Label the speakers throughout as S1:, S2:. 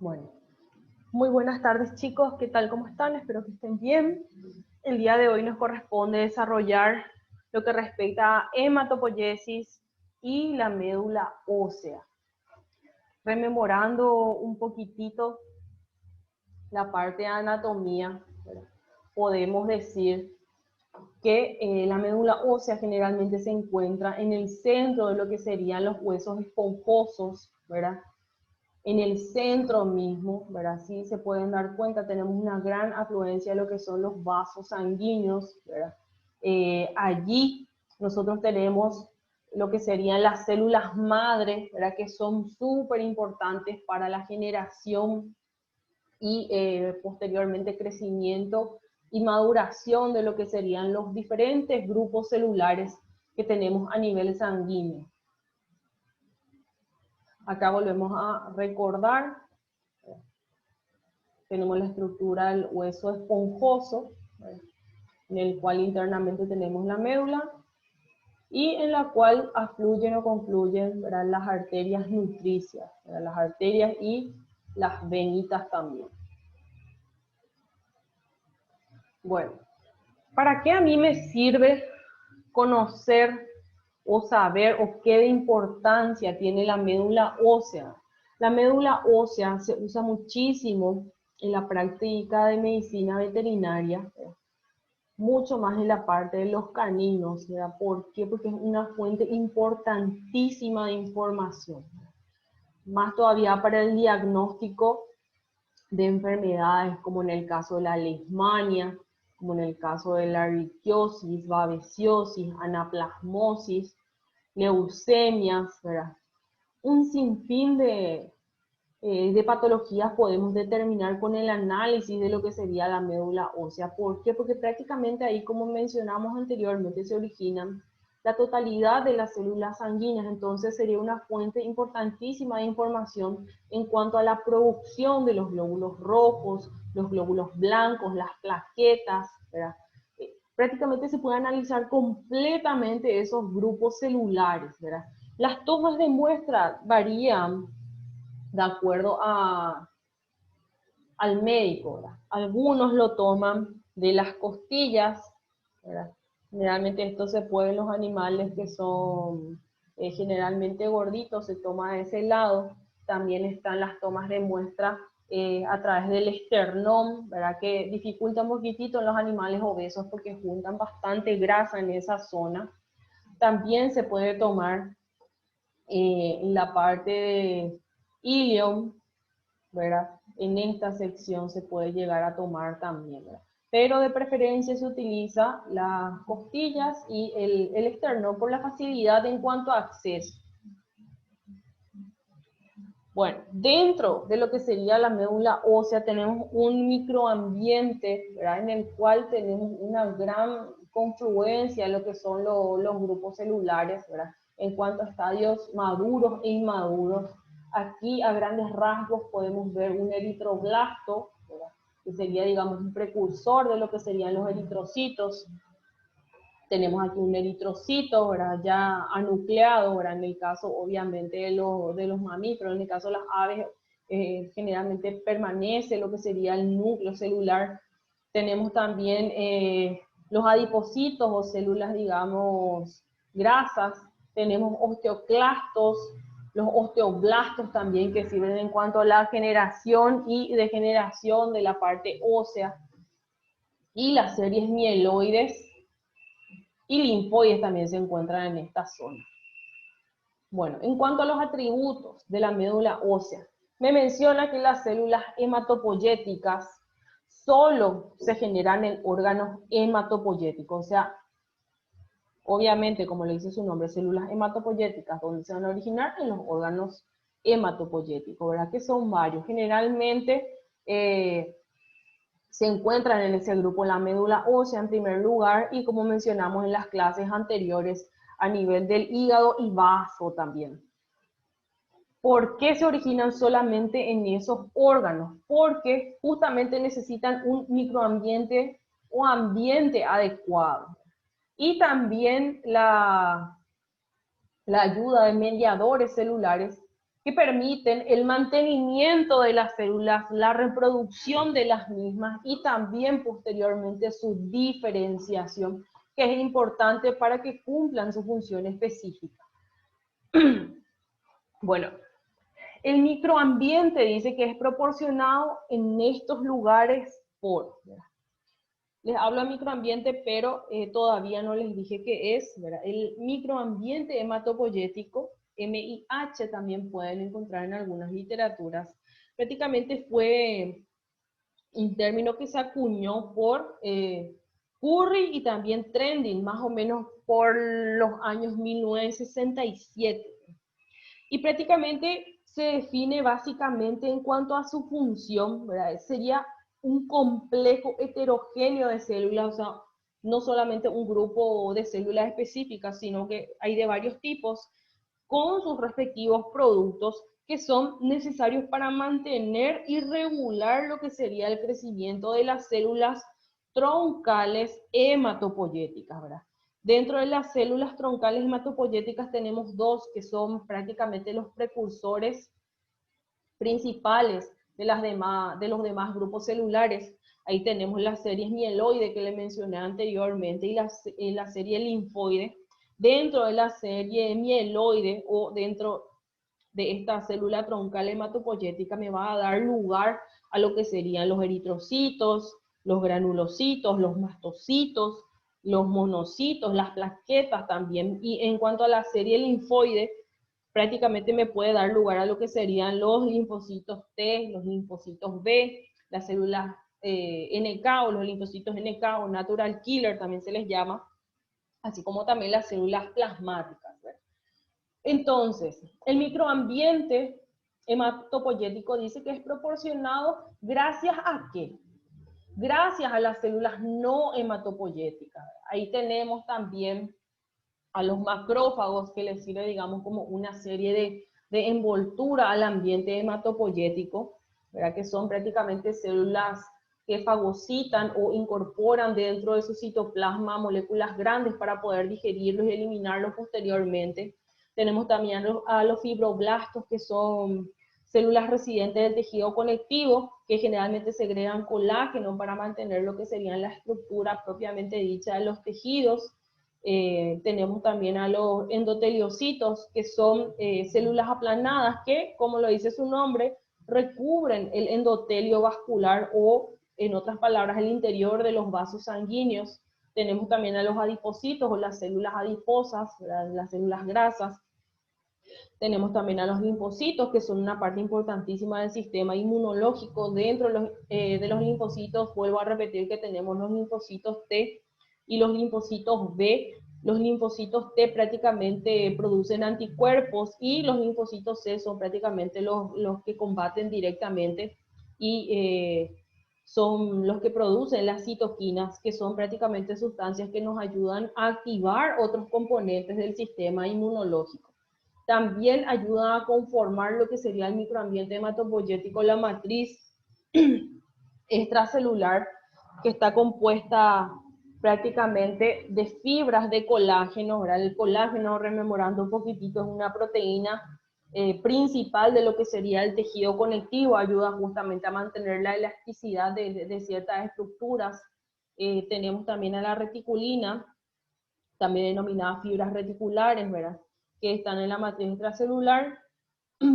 S1: Bueno, muy buenas tardes chicos, ¿qué tal? ¿Cómo están? Espero que estén bien. El día de hoy nos corresponde desarrollar lo que respecta a hematopoiesis y la médula ósea. Rememorando un poquitito la parte de anatomía, ¿verdad? Podemos decir que la médula ósea generalmente se encuentra en el centro de lo que serían los huesos esponjosos, ¿verdad? En el centro mismo, ¿verdad? Si se pueden dar cuenta, tenemos una gran afluencia de lo que son los vasos sanguíneos, ¿verdad? Allí nosotros tenemos lo que serían las células madre, ¿verdad? Que son súper importantes para la generación y posteriormente crecimiento y maduración de lo que serían los diferentes grupos celulares que tenemos a nivel sanguíneo. Acá volvemos a recordar. Tenemos la estructura del hueso esponjoso, en el cual internamente tenemos la médula, y en la cual afluyen o confluyen, ¿verdad?, las arterias nutricias, ¿verdad?, las arterias y las venitas también. Bueno, ¿para qué a mí me sirve conocer o saber o qué de importancia tiene la médula ósea? La médula ósea se usa muchísimo en la práctica de medicina veterinaria, mucho más en la parte de los caninos, ¿verdad? ¿Por qué? Porque es una fuente importantísima de información. Más todavía para el diagnóstico de enfermedades, como en el caso de la leishmania, como en el caso de la erliquiosis, babesiosis, anaplasmosis, leucemias, ¿verdad? Un sinfín de patologías podemos determinar con el análisis de lo que sería la médula ósea. ¿Por qué? Porque prácticamente ahí, como mencionamos anteriormente, se originan la totalidad de las células sanguíneas. Entonces sería una fuente importantísima de información en cuanto a la producción de los glóbulos rojos, los glóbulos blancos, las plaquetas, ¿verdad? Prácticamente se puede analizar completamente esos grupos celulares, ¿verdad? Las tomas de muestra varían de acuerdo al médico, ¿verdad? Algunos lo toman de las costillas, ¿verdad? Generalmente esto se puede en los animales que son generalmente gorditos, se toma de ese lado. También están las tomas de muestra a través del esternón, ¿verdad? Que dificulta un poquitito en los animales obesos porque juntan bastante grasa en esa zona. También se puede tomar en la parte de ilium, ¿verdad? En esta sección se puede llegar a tomar también, ¿verdad? Pero de preferencia se utiliza las costillas y el externo por la facilidad en cuanto a acceso. Bueno, dentro de lo que sería la médula ósea tenemos un microambiente, ¿verdad?, en el cual tenemos una gran confluencia de lo que son los grupos celulares, ¿verdad?, en cuanto a estadios maduros e inmaduros. Aquí a grandes rasgos podemos ver un eritroblasto, ¿verdad?, que sería, digamos, un precursor de lo que serían los eritrocitos. Tenemos aquí un eritrocito, ¿verdad?, ya anucleado, ¿verdad?, en el caso obviamente de los mamíferos. En el caso de las aves generalmente permanece lo que sería el núcleo celular. Tenemos también los adipocitos o células, digamos, grasas. Tenemos osteoclastos, los osteoblastos también, que sirven en cuanto a la generación y degeneración de la parte ósea, y las series mieloides y linfoides también se encuentran en esta zona. Bueno, en cuanto a los atributos de la médula ósea, me menciona que las células hematopoyéticas solo se generan en órganos hematopoyéticos, o sea, obviamente, como le dice su nombre, células hematopoyéticas, ¿dónde se van a originar? En los órganos hematopoyéticos, ¿verdad? Que son varios. Generalmente se encuentran en ese grupo la médula ósea en primer lugar, y como mencionamos en las clases anteriores, a nivel del hígado y vaso también. ¿Por qué se originan solamente en esos órganos? Porque justamente necesitan un microambiente o ambiente adecuado. Y también la ayuda de mediadores celulares que permiten el mantenimiento de las células, la reproducción de las mismas y también posteriormente su diferenciación, que es importante para que cumplan su función específica. Bueno, el microambiente dice que es proporcionado en estos lugares por, ¿verdad? Les hablo de microambiente, pero todavía no les dije qué es, ¿verdad? El microambiente hematopoyético, MIH, también pueden encontrar en algunas literaturas. Prácticamente fue un término que se acuñó por Curry y también Trending, más o menos por los años 1967. Y prácticamente se define básicamente en cuanto a su función, ¿verdad? Sería un complejo heterogéneo de células, o sea, no solamente un grupo de células específicas, sino que hay de varios tipos, con sus respectivos productos que son necesarios para mantener y regular lo que sería el crecimiento de las células troncales hematopoyéticas, ¿verdad? Dentro de las células troncales hematopoyéticas tenemos dos que son prácticamente los precursores principales de los demás grupos celulares. Ahí tenemos las series mieloide que le mencioné anteriormente y la serie linfoide. Dentro de la serie mieloide o dentro de esta célula troncal hematopoyética me va a dar lugar a lo que serían los eritrocitos, los granulocitos, los mastocitos, los monocitos, las plaquetas también. Y en cuanto a la serie linfoide, prácticamente me puede dar lugar a lo que serían los linfocitos T, los linfocitos B, las células NK o los linfocitos NK o natural killer también se les llama, así como también las células plasmáticas, ¿verdad? Entonces, el microambiente hematopoyético dice que es proporcionado gracias a ¿qué? Gracias a las células no hematopoyéticas. Ahí tenemos también a los macrófagos, que les sirve, digamos, como una serie de envoltura al ambiente hematopoyético, ¿verdad? Que son prácticamente células que fagocitan o incorporan dentro de su citoplasma moléculas grandes para poder digerirlos y eliminarlos posteriormente. Tenemos también a los fibroblastos, que son células residentes del tejido conectivo, que generalmente segregan colágeno para mantener lo que sería la estructura propiamente dicha de los tejidos. Tenemos también a los endoteliocitos, que son células aplanadas que, como lo dice su nombre, recubren el endotelio vascular o, en otras palabras, el interior de los vasos sanguíneos. Tenemos también a los adipocitos o las células adiposas, las células grasas. Tenemos también a los linfocitos, que son una parte importantísima del sistema inmunológico. Dentro de los linfocitos, vuelvo a repetir que tenemos los linfocitos T y los linfocitos B. Los linfocitos T prácticamente producen anticuerpos y los linfocitos C son prácticamente los que combaten directamente y son los que producen las citoquinas, que son prácticamente sustancias que nos ayudan a activar otros componentes del sistema inmunológico. También ayudan a conformar lo que sería el microambiente hematopoyético, la matriz extracelular, que está compuesta prácticamente de fibras de colágeno, ¿verdad? El colágeno, rememorando un poquitito, es una proteína principal de lo que sería el tejido conectivo, ayuda justamente a mantener la elasticidad de ciertas estructuras. Tenemos también a la reticulina, también denominadas fibras reticulares, ¿verdad? Que están en la matriz intracelular,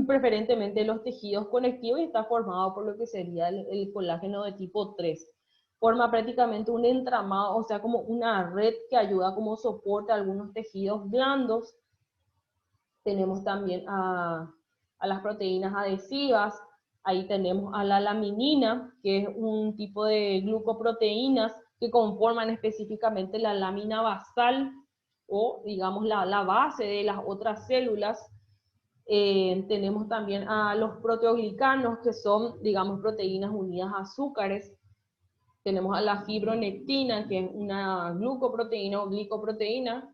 S1: preferentemente los tejidos conectivos, y está formado por lo que sería el colágeno de tipo 3. Forma prácticamente un entramado, o sea, como una red que ayuda como soporte a algunos tejidos blandos. Tenemos también a las proteínas adhesivas. Ahí tenemos a la laminina, que es un tipo de glucoproteínas que conforman específicamente la lámina basal, o digamos la base de las otras células. Tenemos también a los proteoglicanos, que son, digamos, proteínas unidas a azúcares. Tenemos a la fibronectina, que es una glucoproteína o glicoproteína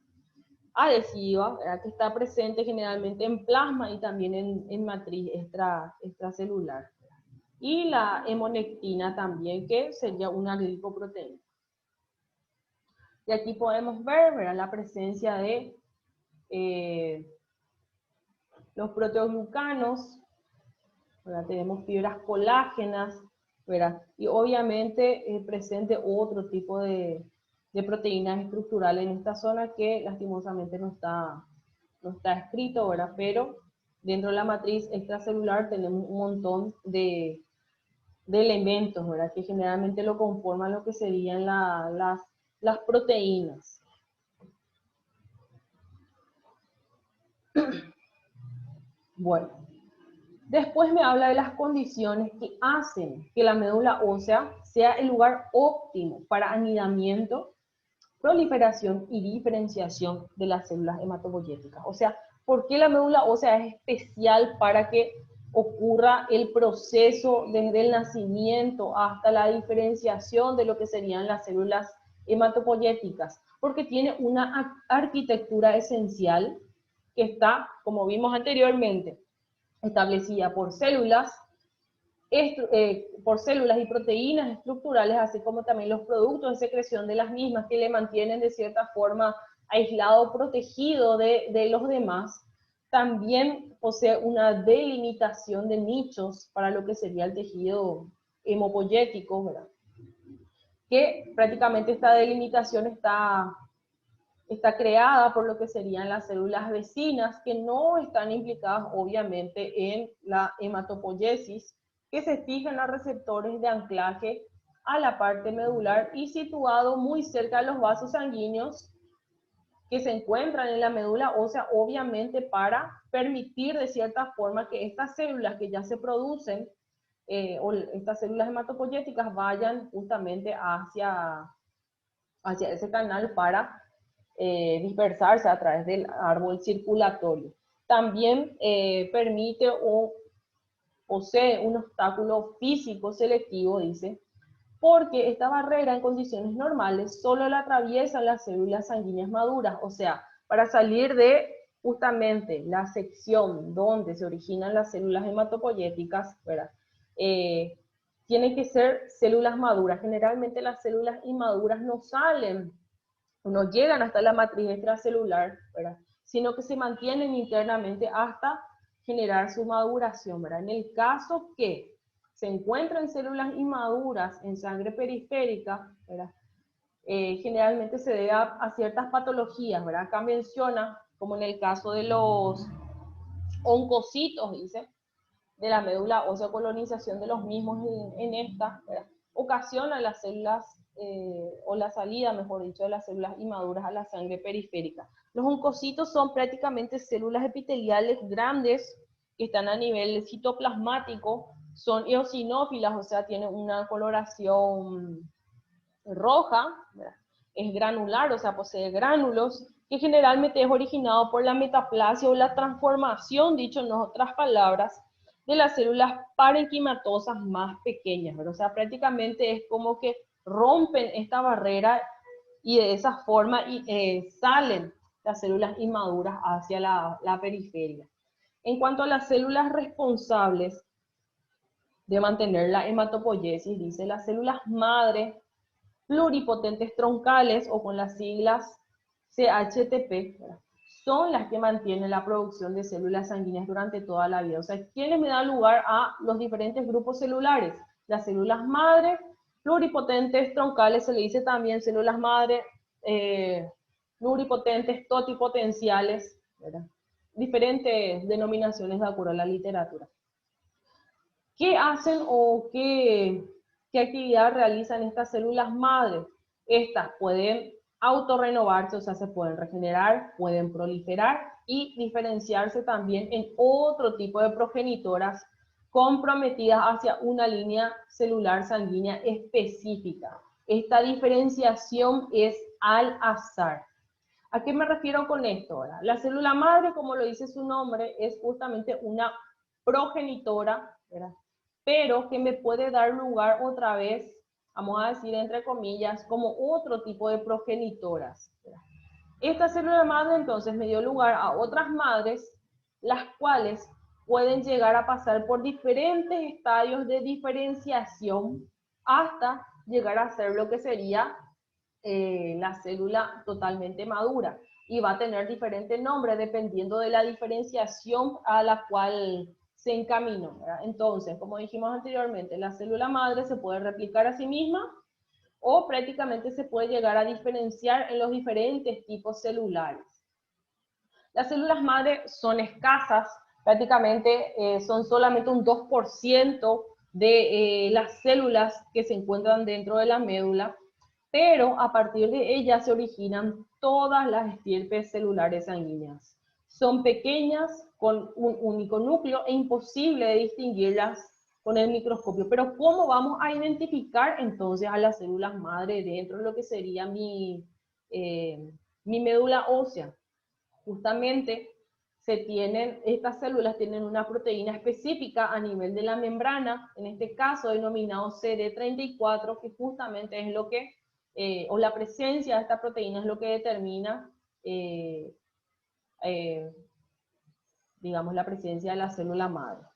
S1: adhesiva, ¿verdad? Que está presente generalmente en plasma y también en matriz extracelular. Y la hemonectina también, que sería una glicoproteína. Y aquí podemos ver, ¿verdad?, la presencia de los proteoglucanos, ¿verdad? Tenemos fibras colágenas, ¿verdad? Y obviamente presente otro tipo de proteínas estructurales en esta zona que lastimosamente no está escrito, ¿verdad? Pero dentro de la matriz extracelular tenemos un montón de elementos, ¿verdad? Que generalmente lo conforman lo que serían las proteínas. Bueno, después me habla de las condiciones que hacen que la médula ósea sea el lugar óptimo para anidamiento, proliferación y diferenciación de las células hematopoyéticas. O sea, ¿por qué la médula ósea es especial para que ocurra el proceso desde el nacimiento hasta la diferenciación de lo que serían las células hematopoyéticas? Porque tiene una arquitectura esencial que está, como vimos anteriormente, establecida por células y proteínas estructurales, así como también los productos de secreción de las mismas que le mantienen de cierta forma aislado, protegido de los demás. También posee una delimitación de nichos para lo que sería el tejido hemopoyético, ¿verdad? Que prácticamente esta delimitación está creada por lo que serían las células vecinas, que no están implicadas obviamente en la hematopoiesis, que se fijan los receptores de anclaje a la parte medular y situado muy cerca de los vasos sanguíneos que se encuentran en la médula ósea, obviamente para permitir de cierta forma que estas células que ya se producen, o estas células hematopoyéticas vayan justamente hacia ese canal para dispersarse a través del árbol circulatorio. También permite o posee un obstáculo físico selectivo, dice, porque esta barrera en condiciones normales solo la atraviesan las células sanguíneas maduras, o sea, para salir de justamente la sección donde se originan las células hematopoyéticas, ¿verdad? Tienen que ser células maduras. Generalmente las células inmaduras no salen, no llegan hasta la matriz extracelular, ¿verdad? Sino que se mantienen internamente hasta generar su maduración, ¿verdad? En el caso que se encuentran células inmaduras en sangre periférica, ¿verdad? Generalmente se debe a ciertas patologías, ¿verdad? Acá menciona, como en el caso de los oncocitos, dice, de la médula ósea, colonización de los mismos en esta, ¿verdad? Ocasiona las células, o la salida, mejor dicho, de las células inmaduras a la sangre periférica. Los oncocitos son prácticamente células epiteliales grandes que están a nivel citoplasmático, son eosinófilas, o sea, tienen una coloración roja, ¿verdad? Es granular, o sea, posee gránulos, que generalmente es originado por la metaplasia o la transformación, dicho en otras palabras, de las células parenquimatosas más pequeñas, ¿verdad? O sea, prácticamente es como que rompen esta barrera y de esa forma salen las células inmaduras hacia la periferia. En cuanto a las células responsables de mantener la hematopoiesis, dice, las células madre pluripotentes troncales, o con las siglas CHTP, ¿verdad? Son las que mantienen la producción de células sanguíneas durante toda la vida. O sea, ¿quiénes me dan lugar a los diferentes grupos celulares? Las células madre, pluripotentes troncales, se le dice también células madre, pluripotentes totipotenciales, ¿verdad? Diferentes denominaciones de acuerdo a la literatura. ¿Qué hacen o qué actividad realizan estas células madre? Estas pueden autorrenovarse, o sea, se pueden regenerar, pueden proliferar y diferenciarse también en otro tipo de progenitoras comprometidas hacia una línea celular sanguínea específica. Esta diferenciación es al azar. ¿A qué me refiero con esto? ¿Verdad? La célula madre, como lo dice su nombre, es justamente una progenitora, ¿verdad? Pero que me puede dar lugar otra vez, vamos a decir entre comillas, como otro tipo de progenitoras, ¿verdad? Esta célula madre entonces me dio lugar a otras madres, las cuales pueden llegar a pasar por diferentes estadios de diferenciación hasta llegar a ser lo que sería la célula totalmente madura. y va a tener diferentes nombres dependiendo de la diferenciación a la cual se encaminó, ¿verdad? Entonces, como dijimos anteriormente, la célula madre se puede replicar a sí misma o prácticamente se puede llegar a diferenciar en los diferentes tipos celulares. Las células madre son escasas, prácticamente son solamente un 2% de las células que se encuentran dentro de la médula, pero a partir de ellas se originan todas las estirpes celulares sanguíneas. Son pequeñas, con un único núcleo, e imposible de distinguirlas con el microscopio. Pero ¿cómo vamos a identificar entonces a las células madre dentro de lo que sería mi médula ósea? Justamente estas células tienen una proteína específica a nivel de la membrana, en este caso denominado CD34, que justamente es lo que, o la presencia de esta proteína es lo que determina, digamos, la presencia de la célula madre.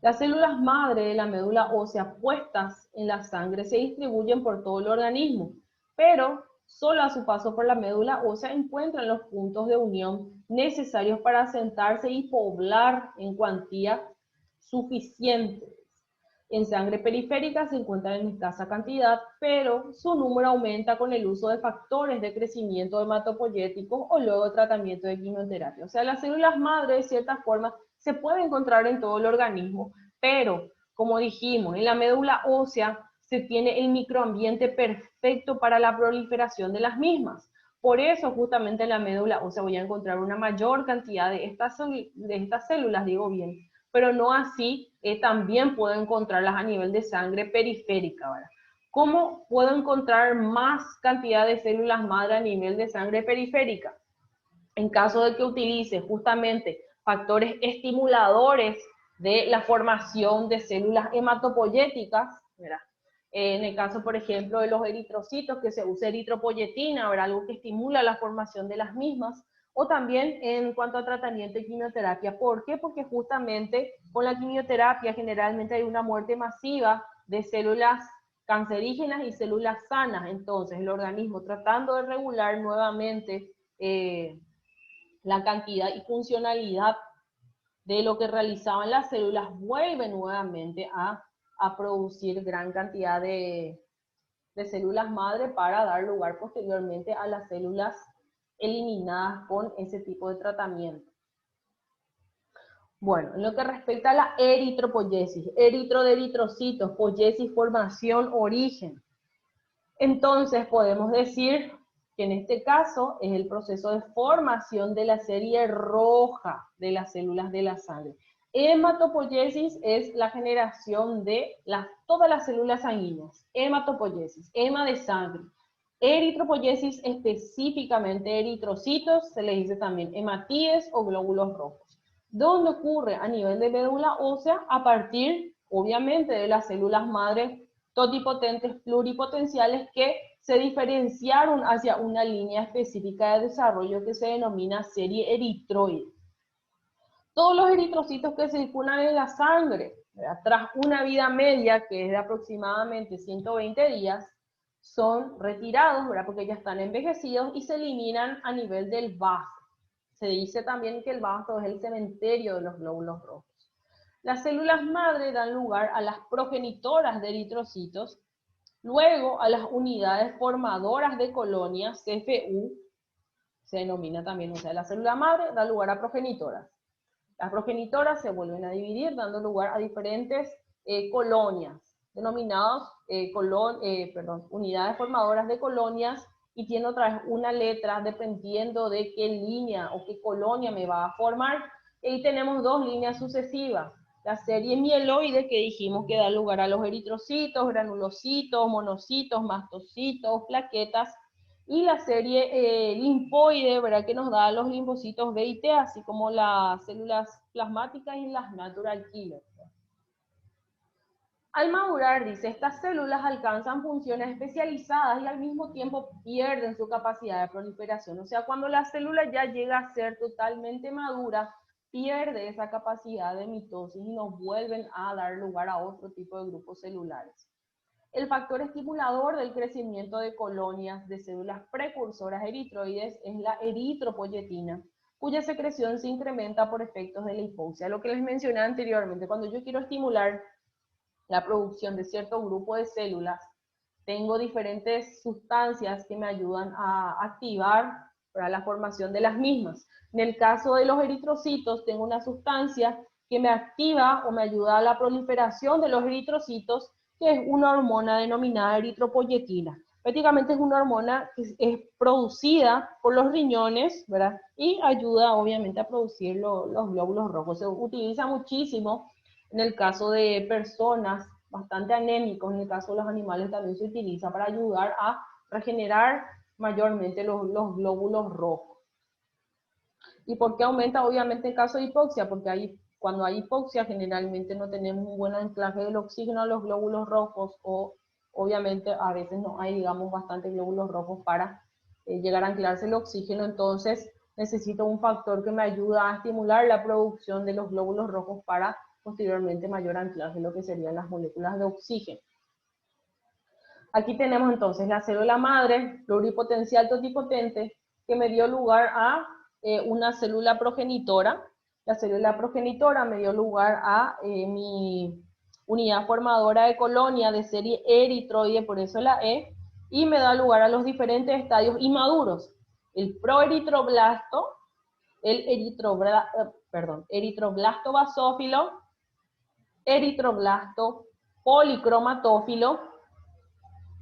S1: Las células madre de la médula ósea puestas en la sangre se distribuyen por todo el organismo, pero solo a su paso por la médula ósea encuentran los puntos de unión necesarios para asentarse y poblar en cuantía suficiente. En sangre periférica se encuentran en escasa cantidad, pero su número aumenta con el uso de factores de crecimiento hematopoyéticos o luego de tratamiento de quimioterapia. O sea, las células madre de cierta forma se pueden encontrar en todo el organismo, pero como dijimos, en la médula ósea se tiene el microambiente perfecto para la proliferación de las mismas. Por eso justamente en la médula ósea voy a encontrar una mayor cantidad de estas células, digo bien, pero no así, también puedo encontrarlas a nivel de sangre periférica, ¿verdad? ¿Cómo puedo encontrar más cantidad de células madre a nivel de sangre periférica? En caso de que utilice justamente factores estimuladores de la formación de células hematopoyéticas, ¿verdad? En el caso, por ejemplo, de los eritrocitos, que se usa eritropoyetina, ¿verdad? Algo que estimula la formación de las mismas, o también en cuanto a tratamiento de quimioterapia. ¿Por qué? Porque justamente con la quimioterapia generalmente hay una muerte masiva de células cancerígenas y células sanas. Entonces, el organismo tratando de regular nuevamente la cantidad y funcionalidad de lo que realizaban las células, vuelve nuevamente a producir gran cantidad de células madre para dar lugar posteriormente a las células eliminadas con ese tipo de tratamiento. Bueno, en lo que respecta a la eritropoyesis, eritro de eritrocitos, poyesis, formación, origen. Entonces podemos decir que en este caso es el proceso de formación de la serie roja de las células de la sangre. Hematopoiesis es la generación de todas las células sanguíneas. Hematopoiesis, hema de sangre. Eritropoiesis, específicamente eritrocitos, se le dice también hematíes o glóbulos rojos. ¿Dónde ocurre? A nivel de médula ósea, a partir, obviamente, de las células madre totipotentes pluripotenciales que se diferenciaron hacia una línea específica de desarrollo que se denomina serie eritroide. Todos los eritrocitos que circulan en la sangre, ¿verdad?, tras una vida media que es de aproximadamente 120 días, son retirados, ¿verdad?, porque ya están envejecidos y se eliminan a nivel del vaso. Se dice también que el vaso es el cementerio de los glóbulos rojos. Las células madre dan lugar a las progenitoras de eritrocitos, luego a las unidades formadoras de colonias, CFU, se denomina también, o sea, la célula madre da lugar a progenitoras. Las progenitoras se vuelven a dividir, dando lugar a diferentes colonias, denominadas unidades formadoras de colonias, y tiene otra vez una letra dependiendo de qué línea o qué colonia me va a formar. Y ahí tenemos dos líneas sucesivas. La serie mieloide, que dijimos que da lugar a los eritrocitos, granulocitos, monocitos, mastocitos, plaquetas, y la serie linfoide, ¿verdad?, que nos da los linfocitos B y T, así como las células plasmáticas y las natural killer. Al madurar, dice, estas células alcanzan funciones especializadas y al mismo tiempo pierden su capacidad de proliferación. O sea, cuando la célula ya llega a ser totalmente madura, pierde esa capacidad de mitosis y nos vuelven a dar lugar a otro tipo de grupos celulares. El factor estimulador del crecimiento de colonias de células precursoras eritroides es la eritropoyetina, cuya secreción se incrementa por efectos de la hipoxia. Lo que les mencioné anteriormente, cuando yo quiero estimular la producción de cierto grupo de células, tengo diferentes sustancias que me ayudan a activar para la formación de las mismas. En el caso de los eritrocitos, tengo una sustancia que me activa o me ayuda a la proliferación de los eritrocitos, que es una hormona denominada eritropoyetina. Prácticamente es una hormona que es producida por los riñones, ¿verdad? Y ayuda obviamente a producir los glóbulos rojos. Se utiliza muchísimo en el caso de personas bastante anémicos, en el caso de los animales también se utiliza para ayudar a regenerar mayormente los glóbulos rojos. ¿Y por qué aumenta? Obviamente en caso de hipoxia, porque cuando hay hipoxia generalmente no tenemos un buen anclaje del oxígeno a los glóbulos rojos, o obviamente a veces no hay, digamos, bastantes glóbulos rojos para llegar a anclarse el oxígeno. Entonces necesito un factor que me ayuda a estimular la producción de los glóbulos rojos para posteriormente mayor anclaje, lo que serían las moléculas de oxígeno. Aquí tenemos entonces la célula madre pluripotencial totipotente, que me dio lugar a una célula progenitora. La célula progenitora me dio lugar a mi unidad formadora de colonia de serie eritroide, por eso la E, y me da lugar a los diferentes estadios inmaduros. El proeritroblasto, el eritroblasto basófilo, eritroblasto policromatófilo,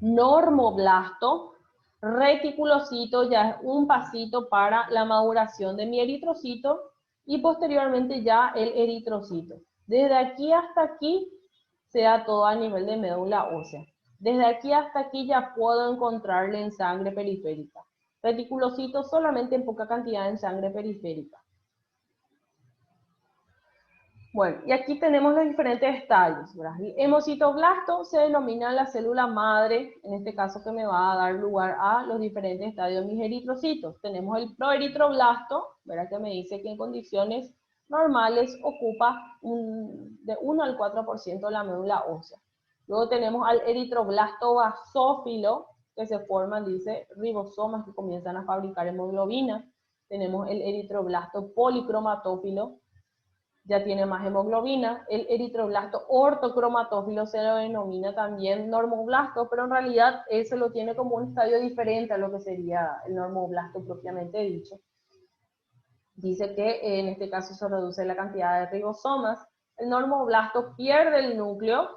S1: normoblasto, reticulocito, ya es un pasito para la maduración de mi eritrocito, y posteriormente ya el eritrocito. Desde aquí hasta aquí sea todo a nivel de médula ósea. Desde aquí hasta aquí ya puedo encontrarle en sangre periférica. Reticulocito solamente en poca cantidad en sangre periférica. Bueno, y aquí tenemos los diferentes estadios, ¿verdad? El hemocitoblasto se denomina la célula madre, en este caso que me va a dar lugar a los diferentes estadios de mis eritrocitos. Tenemos el proeritroblasto, ¿verdad? Que me dice que en condiciones normales ocupa de 1 al 4% de la médula ósea. Luego tenemos al eritroblasto basófilo, que se forman, dice, ribosomas que comienzan a fabricar hemoglobina. Tenemos el eritroblasto policromatófilo, ya tiene más hemoglobina. El eritroblasto ortocromatófilo se lo denomina también normoblasto, pero en realidad ese lo tiene como un estadio diferente a lo que sería el normoblasto propiamente dicho. Dice que en este caso se reduce la cantidad de ribosomas. El normoblasto pierde el núcleo,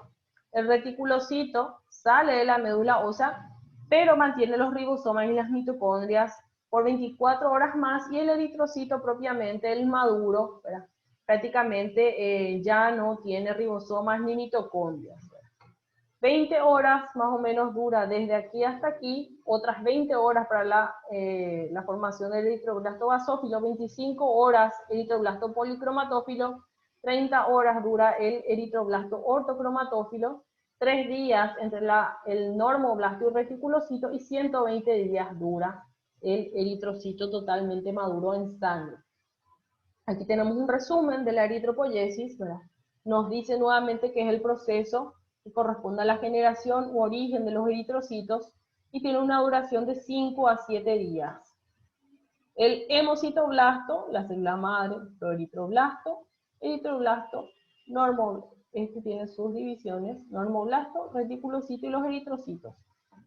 S1: el reticulocito sale de la médula ósea, pero mantiene los ribosomas y las mitocondrias por 24 horas más, y el eritrocito propiamente, el maduro, ¿verdad? Prácticamente ya no tiene ribosomas ni mitocondrias. 20 horas más o menos dura desde aquí hasta aquí, otras 20 horas para la formación del eritroblasto basófilo, 25 horas eritroblasto policromatófilo, 30 horas dura el eritroblasto ortocromatófilo, 3 días entre el normoblasto y reticulocito, y 120 días dura el eritrocito totalmente maduro en sangre. Aquí tenemos un resumen de la eritropoyesis, ¿verdad? Nos dice nuevamente que es el proceso que corresponde a la generación u origen de los eritrocitos, y tiene una duración de 5 a 7 días. El hemocitoblasto, la célula madre, proeritroblasto, eritroblasto, este tiene sus divisiones, normoblasto, reticulocito y los eritrocitos.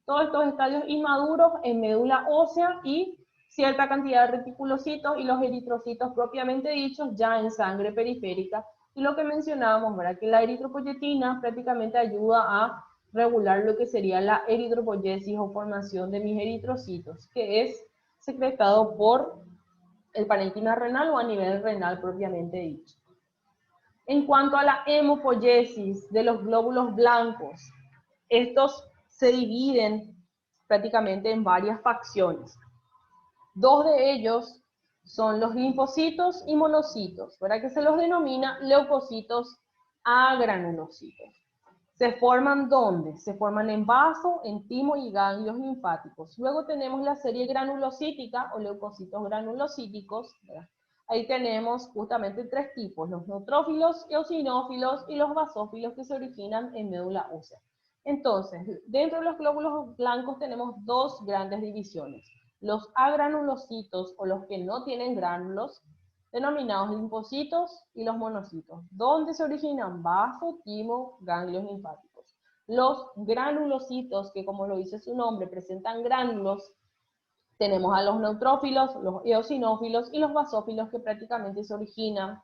S1: Todos estos estadios inmaduros en médula ósea, y cierta cantidad de reticulocitos y los eritrocitos propiamente dichos ya en sangre periférica. Y lo que mencionábamos, ¿verdad? Que la eritropoyetina prácticamente ayuda a regular lo que sería la eritropoyesis o formación de mis eritrocitos, que es secretado por el parénquima renal o a nivel renal propiamente dicho. En cuanto a la hemopoiesis de los glóbulos blancos, estos se dividen prácticamente en varias facciones. Dos de ellos son los linfocitos y monocitos, ¿verdad? Que se los denomina leucocitos agranulocitos. ¿Se forman dónde? Se forman en vaso, en timo y ganglios linfáticos. Luego tenemos la serie granulocítica o leucocitos granulocíticos, ¿verdad? Ahí tenemos justamente 3 tipos, los neutrófilos, eosinófilos y los basófilos, que se originan en médula ósea. Entonces, dentro de los glóbulos blancos tenemos dos grandes divisiones. Los agranulocitos, o los que no tienen gránulos, denominados linfocitos, y los monocitos, donde se originan bajo, timo, ganglios linfáticos. Los granulocitos, que como lo dice su nombre, presentan gránulos, tenemos a los neutrófilos, los eosinófilos y los basófilos, que prácticamente se originan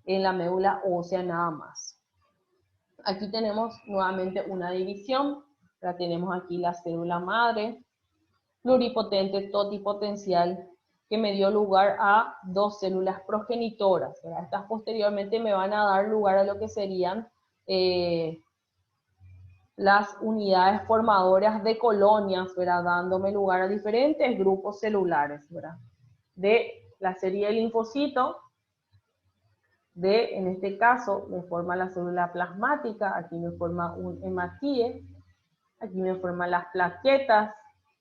S1: en la médula ósea nada más. Aquí tenemos nuevamente una división. Ahora tenemos aquí la célula madre, pluripotente, totipotencial, que me dio lugar a dos células progenitoras, ¿verdad? Estas posteriormente me van a dar lugar a lo que serían las unidades formadoras de colonias, ¿verdad? Dándome lugar a diferentes grupos celulares, ¿verdad? De la serie de linfocitos, en este caso, me forma la célula plasmática, aquí me forma un hematíe, aquí me forman las plaquetas,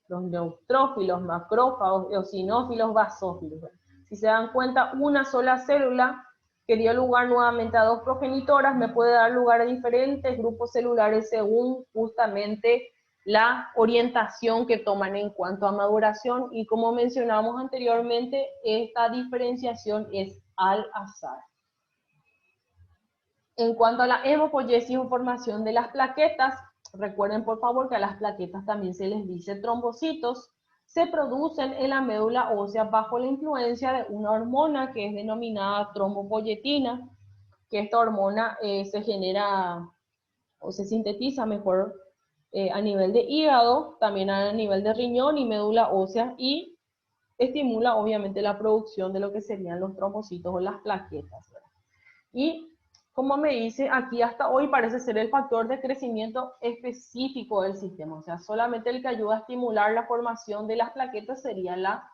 S1: los neutrófilos, macrófagos, eosinófilos, basófilos. Si se dan cuenta, una sola célula que dio lugar nuevamente a dos progenitoras me puede dar lugar a diferentes grupos celulares según justamente la orientación que toman en cuanto a maduración, y como mencionamos anteriormente, esta diferenciación es al azar. En cuanto a la hemopoiesis o formación de las plaquetas, recuerden por favor que a las plaquetas también se les dice trombocitos, se producen en la médula ósea bajo la influencia de una hormona que es denominada trombopoyetina, que esta hormona se genera o se sintetiza mejor a nivel de hígado, también a nivel de riñón y médula ósea, y estimula obviamente la producción de lo que serían los trombocitos o las plaquetas, ¿verdad? Y como me dice, aquí hasta hoy parece ser el factor de crecimiento específico del sistema, o sea, solamente el que ayuda a estimular la formación de las plaquetas sería la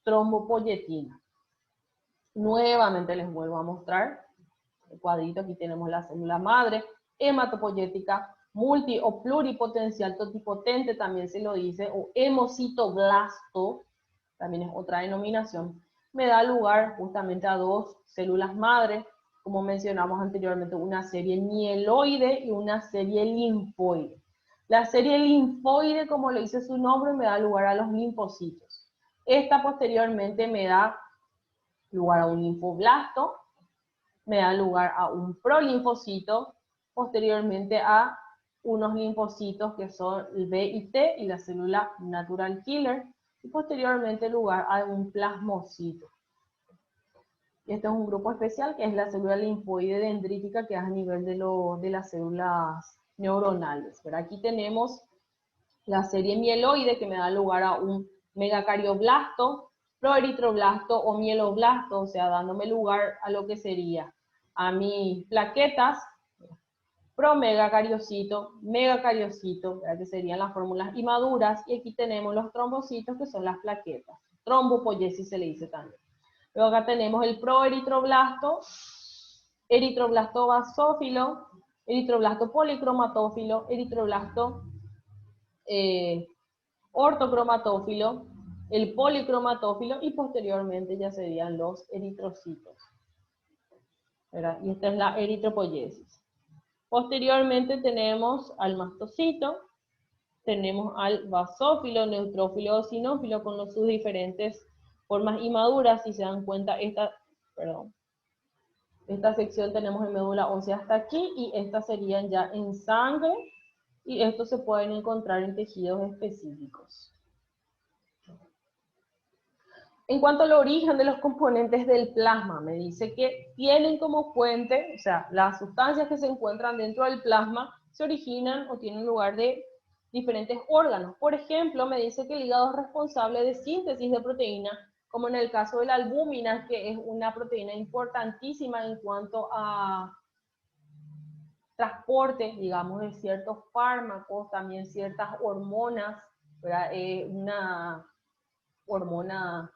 S1: trombopoyetina. Nuevamente les vuelvo a mostrar el cuadrito. Aquí tenemos la célula madre, hematopoyética, multi o pluripotencial totipotente, también se lo dice, o hemocitoblasto, también es otra denominación. Me da lugar justamente a dos células madre, como mencionamos anteriormente, una serie mieloide y una serie linfoide. La serie linfoide, como le dice su nombre, me da lugar a los linfocitos. Esta posteriormente me da lugar a un linfoblasto, me da lugar a un prolinfocito, posteriormente a unos linfocitos que son el B y T y la célula natural killer, y posteriormente lugar a un plasmocito. Este es un grupo especial que es la célula linfoide dendrítica, que es a nivel de las células neuronales. Pero aquí tenemos la serie mieloide, que me da lugar a un megacardioblasto, proeritroblasto o mieloblasto, o sea, dándome lugar a lo que sería a mis plaquetas, promegacariocito, megacariocito, que serían las fórmulas inmaduras, y aquí tenemos los trombocitos, que son las plaquetas. Trombopoiesis se le dice también. Luego acá tenemos el proeritroblasto, eritroblasto basófilo, eritroblasto policromatófilo, eritroblasto ortocromatófilo, el policromatófilo, y posteriormente ya serían los eritrocitos, ¿verdad? Y esta es la eritropoiesis. Posteriormente tenemos al mastocito, tenemos al basófilo, neutrófilo, eosinófilo, con sus diferentes formas inmaduras. Si se dan cuenta, esta sección tenemos en médula ósea hasta aquí, y estas serían ya en sangre, y estos se pueden encontrar en tejidos específicos. En cuanto al origen de los componentes del plasma, me dice que tienen como fuente, o sea, las sustancias que se encuentran dentro del plasma se originan o tienen lugar de diferentes órganos. Por ejemplo, me dice que el hígado es responsable de síntesis de proteína, como en el caso de la albúmina, que es una proteína importantísima en cuanto a transporte, digamos, de ciertos fármacos, también ciertas hormonas, ¿verdad? Una hormona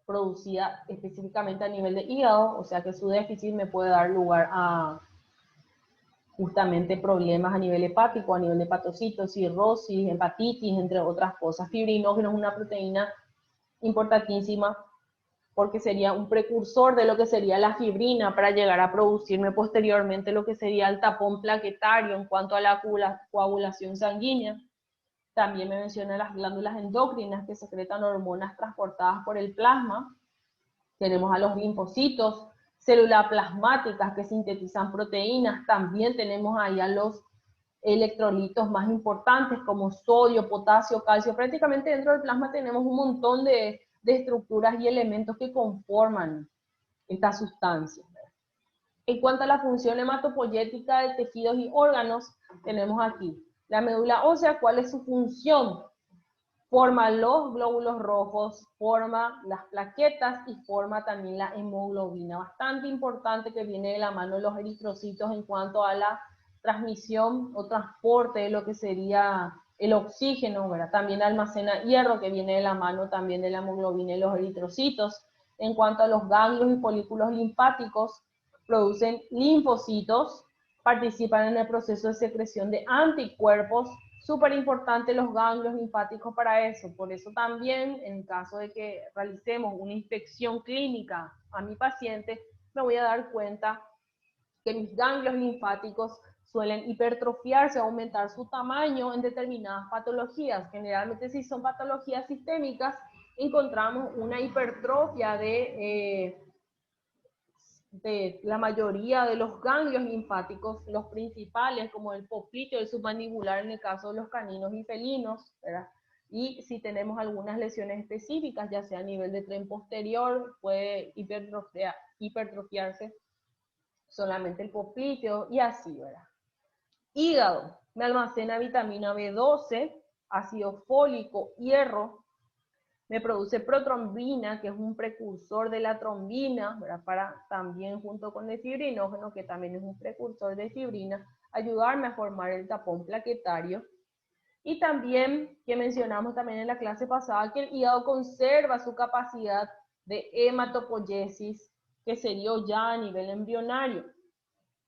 S1: producida específicamente a nivel de hígado, o sea que su déficit me puede dar lugar a justamente problemas a nivel hepático, a nivel de hepatocitos, cirrosis, hepatitis, entre otras cosas. Fibrinógeno es una proteína importantísima porque sería un precursor de lo que sería la fibrina para llegar a producirme posteriormente lo que sería el tapón plaquetario en cuanto a la coagulación sanguínea. También me menciona las glándulas endocrinas que secretan hormonas transportadas por el plasma. Tenemos a los linfocitos, células plasmáticas que sintetizan proteínas. También tenemos ahí a los electrolitos más importantes como sodio, potasio, calcio. Prácticamente dentro del plasma tenemos un montón de estructuras y elementos que conforman estas sustancias. En cuanto a la función hematopoyética de tejidos y órganos, tenemos aquí la médula ósea. ¿Cuál es su función? Forma los glóbulos rojos, forma las plaquetas y forma también la hemoglobina. Bastante importante, que viene de la mano de los eritrocitos en cuanto a la transmisión o transporte de lo que sería el oxígeno, ¿verdad? También almacena hierro, que viene de la mano también de la hemoglobina y los eritrocitos. En cuanto a los ganglios y folículos linfáticos, producen linfocitos, participan en el proceso de secreción de anticuerpos. Súper importante los ganglios linfáticos para eso. Por eso también, en caso de que realicemos una inspección clínica a mi paciente, me voy a dar cuenta que mis ganglios linfáticos suelen hipertrofiarse, aumentar su tamaño en determinadas patologías. Generalmente, si son patologías sistémicas, encontramos una hipertrofia de la mayoría de los ganglios linfáticos, los principales, como el popliteo, el submandibular en el caso de los caninos y felinos, ¿verdad? Y si tenemos algunas lesiones específicas, ya sea a nivel de tren posterior, puede hipertrofiarse solamente el popliteo y así, ¿verdad? Hígado, me almacena vitamina B12, ácido fólico, hierro, me produce protrombina, que es un precursor de la trombina, ¿verdad? Para también, junto con el fibrinógeno, que también es un precursor de fibrina, ayudarme a formar el tapón plaquetario. Y también, que mencionamos también en la clase pasada, que el hígado conserva su capacidad de hematopoiesis, que se dio ya a nivel embrionario.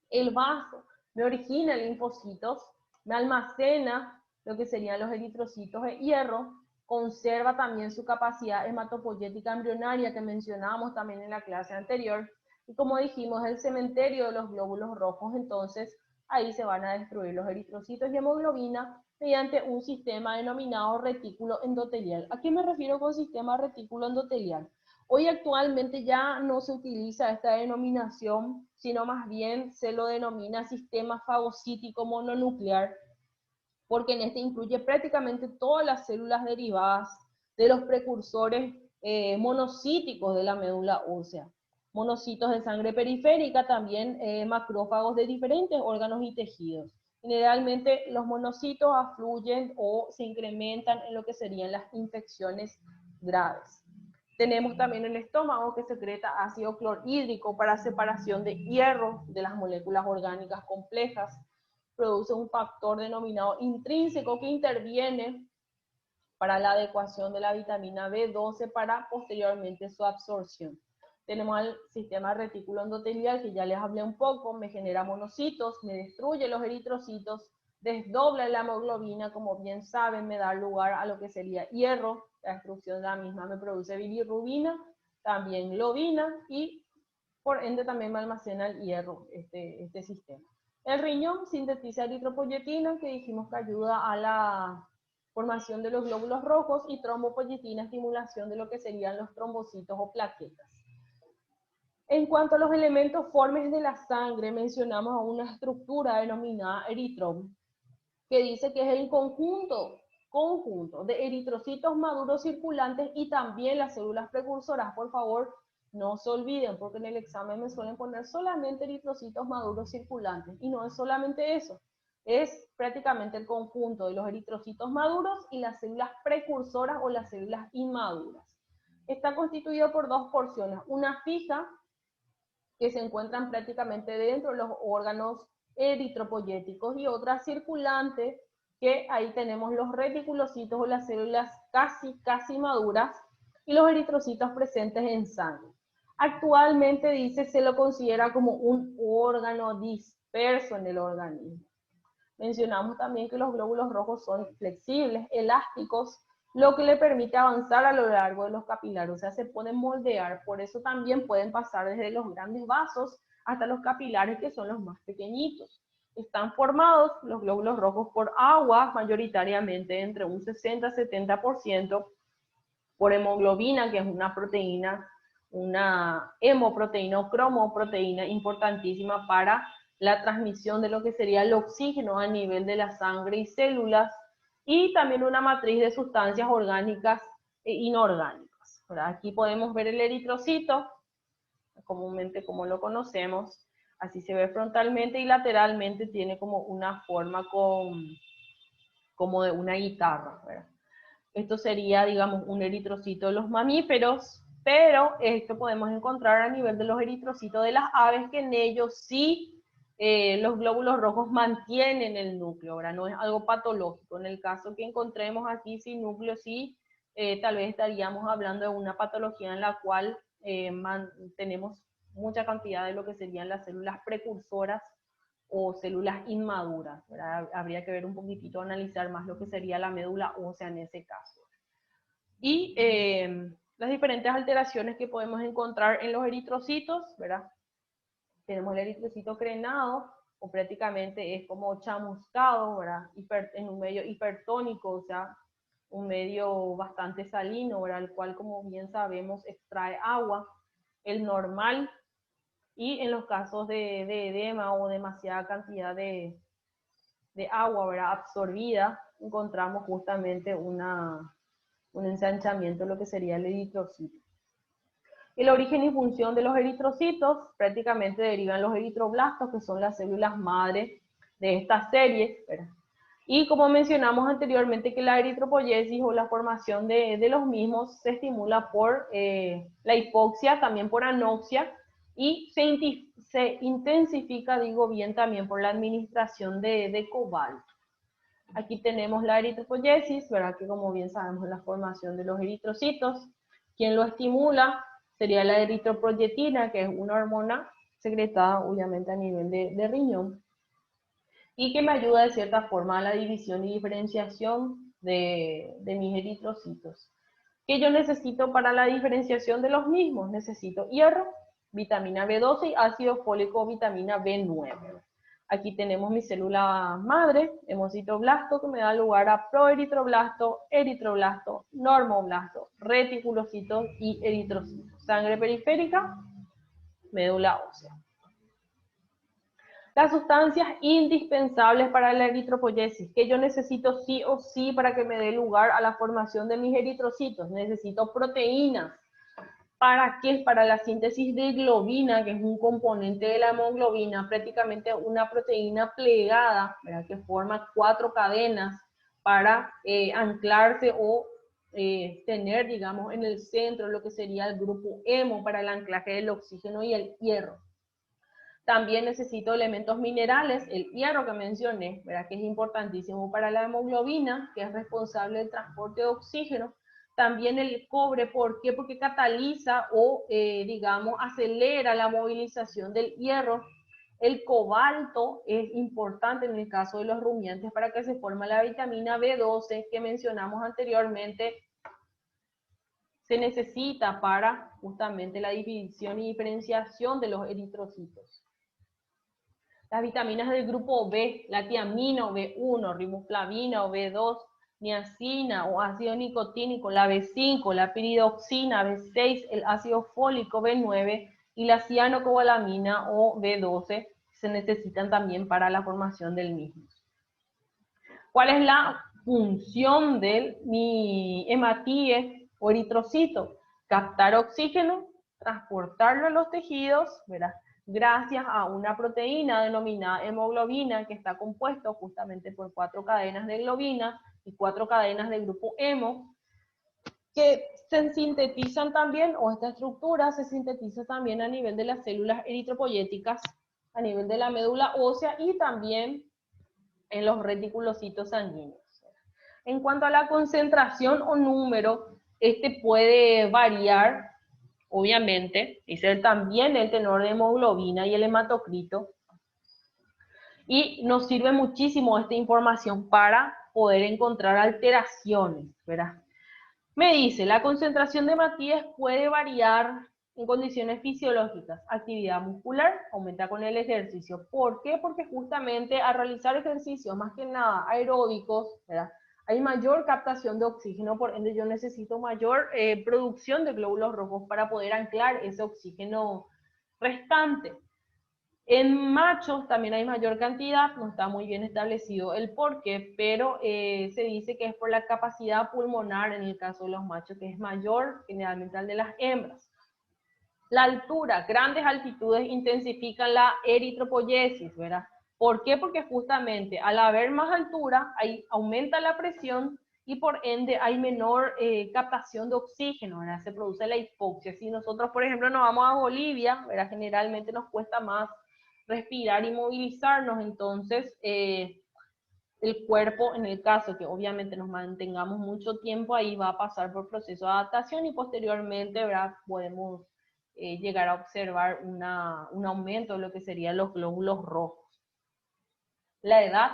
S1: El vaso me origina linfocitos, me almacena lo que serían los eritrocitos de hierro, conserva también su capacidad hematopoyética embrionaria que mencionábamos también en la clase anterior, y como dijimos, el cementerio de los glóbulos rojos. Entonces ahí se van a destruir los eritrocitos y hemoglobina mediante un sistema denominado retículo endotelial. ¿A qué me refiero con sistema retículo endotelial? Hoy actualmente ya no se utiliza esta denominación, sino más bien se lo denomina sistema fagocítico mononuclear, porque en este incluye prácticamente todas las células derivadas de los precursores monocíticos de la médula ósea. Monocitos de sangre periférica, también macrófagos de diferentes órganos y tejidos. Generalmente los monocitos afluyen o se incrementan en lo que serían las infecciones graves. Tenemos también el estómago, que secreta ácido clorhídrico para separación de hierro de las moléculas orgánicas complejas. Produce un factor denominado intrínseco que interviene para la adecuación de la vitamina B12 para posteriormente su absorción. Tenemos el sistema retículo endotelial, que ya les hablé un poco, me genera monocitos, me destruye los eritrocitos, desdobla la hemoglobina, como bien saben, me da lugar a lo que sería hierro, la destrucción de la misma me produce bilirrubina, también globina, y por ende también me almacena el hierro, este sistema. El riñón sintetiza eritropoyetina, que dijimos que ayuda a la formación de los glóbulos rojos, y trombopoyetina, estimulación de lo que serían los trombocitos o plaquetas. En cuanto a los elementos formes de la sangre, mencionamos a una estructura denominada eritrón, que dice que es el conjunto de eritrocitos maduros circulantes y también las células precursoras. Por favor, no se olviden, porque en el examen me suelen poner solamente eritrocitos maduros circulantes, y no es solamente eso, es prácticamente el conjunto de los eritrocitos maduros y las células precursoras o las células inmaduras. Está constituido por dos porciones, una fija, que se encuentran prácticamente dentro de los órganos eritropoyéticos, y otra circulante, que ahí tenemos los reticulocitos o las células casi maduras y los eritrocitos presentes en sangre. Actualmente, dice, se lo considera como un órgano disperso en el organismo. Mencionamos también que los glóbulos rojos son flexibles, elásticos, lo que le permite avanzar a lo largo de los capilares, o sea, se pueden moldear, por eso también pueden pasar desde los grandes vasos hasta los capilares que son los más pequeñitos. Están formados los glóbulos rojos por agua, mayoritariamente entre un 60-70%, por hemoglobina, que es una proteína, una hemoproteína o cromoproteína importantísima para la transmisión de lo que sería el oxígeno a nivel de la sangre y células, y también una matriz de sustancias orgánicas e inorgánicas. Aquí podemos ver el eritrocito, comúnmente como lo conocemos, así se ve frontalmente y lateralmente tiene como una forma como de una guitarra, ¿verdad? Esto sería, digamos, un eritrocito de los mamíferos, pero esto podemos encontrar a nivel de los eritrocitos de las aves, que en ellos sí los glóbulos rojos mantienen el núcleo, ¿verdad? No es algo patológico. En el caso que encontremos aquí sin núcleo, sí, tal vez estaríamos hablando de una patología en la cual tenemos mucha cantidad de lo que serían las células precursoras o células inmaduras, ¿verdad? Habría que ver un poquitito, analizar más lo que sería la médula ósea en ese caso. Y las diferentes alteraciones que podemos encontrar en los eritrocitos, ¿verdad? Tenemos el eritrocito crenado, o prácticamente es como chamuscado, ¿verdad? En un medio hipertónico, o sea, un medio bastante salino, ¿verdad? El cual, como bien sabemos, extrae agua. El normal, y en los casos de edema o demasiada cantidad de agua, ¿verdad?, absorbida, encontramos justamente un ensanchamiento de lo que sería el eritrocito. El origen y función de los eritrocitos prácticamente derivan los eritroblastos, que son las células madre de esta serie, ¿verdad? Y como mencionamos anteriormente, que la eritropoyesis o la formación de los mismos se estimula por la hipoxia, también por anoxia, y se intensifica, digo bien, también por la administración de cobalto. Aquí tenemos la eritropoyesis, ¿verdad? Que como bien sabemos es la formación de los eritrocitos. Quien lo estimula sería la eritroproyetina, que es una hormona secretada obviamente a nivel de riñón, y que me ayuda de cierta forma a la división y diferenciación de mis eritrocitos. ¿Qué yo necesito para la diferenciación de los mismos? Necesito hierro, vitamina B12 y ácido fólico, vitamina B9. Aquí tenemos mi célula madre, hemocitoblasto, que me da lugar a proeritroblasto, eritroblasto, normoblasto, reticulocitos y eritrocitos. Sangre periférica, médula ósea. Las sustancias indispensables para la eritropoyesis, que yo necesito sí o sí para que me dé lugar a la formación de mis eritrocitos. Necesito proteínas. ¿Para qué? Para la síntesis de globina, que es un componente de la hemoglobina, prácticamente una proteína plegada, ¿verdad?, que forma 4 cadenas para anclarse o tener, digamos, en el centro lo que sería el grupo hemo para el anclaje del oxígeno y el hierro. También necesito elementos minerales, el hierro que mencioné, ¿verdad?, que es importantísimo para la hemoglobina, que es responsable del transporte de oxígeno. También el cobre, ¿por qué? Porque cataliza o, digamos, acelera la movilización del hierro. El cobalto es importante en el caso de los rumiantes para que se forme la vitamina B12 que mencionamos anteriormente. Se necesita para justamente la división y diferenciación de los eritrocitos. Las vitaminas del grupo B, la tiamina o B1, riboflavina o B2, niacina o ácido nicotínico, la B5, la piridoxina, B6, el ácido fólico B9 y la cianocobalamina o B12 se necesitan también para la formación del mismo. ¿Cuál es la función de mi hematíe o eritrocito? Captar oxígeno, transportarlo a los tejidos, ¿verdad?, gracias a una proteína denominada hemoglobina, que está compuesto justamente por 4 cadenas de globina y 4 cadenas del grupo hemo, que se sintetizan también, o esta estructura se sintetiza también a nivel de las células eritropoyéticas, a nivel de la médula ósea y también en los reticulocitos sanguíneos. En cuanto a la concentración o número, este puede variar, obviamente, y ser también el tenor de hemoglobina y el hematocrito. Y nos sirve muchísimo esta información para poder encontrar alteraciones, ¿verdad? Me dice, la concentración de hematíes puede variar en condiciones fisiológicas. Actividad muscular aumenta con el ejercicio. ¿Por qué? Porque justamente al realizar ejercicios, más que nada aeróbicos, ¿verdad?, hay mayor captación de oxígeno, por ende yo necesito mayor producción de glóbulos rojos para poder anclar ese oxígeno restante. En machos también hay mayor cantidad, no está muy bien establecido el por qué, pero se dice que es por la capacidad pulmonar en el caso de los machos, que es mayor generalmente al de las hembras. La altura, grandes altitudes intensifican la eritropoyesis, ¿verdad? ¿Por qué? Porque justamente al haber más altura, ahí aumenta la presión y por ende hay menor captación de oxígeno, ¿verdad? Se produce la hipoxia. Si nosotros, por ejemplo, nos vamos a Bolivia, ¿verdad?, generalmente nos cuesta más respirar y movilizarnos, entonces el cuerpo, en el caso que obviamente nos mantengamos mucho tiempo ahí, va a pasar por proceso de adaptación y posteriormente, ¿verdad?, podemos llegar a observar un aumento de lo que serían los glóbulos rojos. La edad,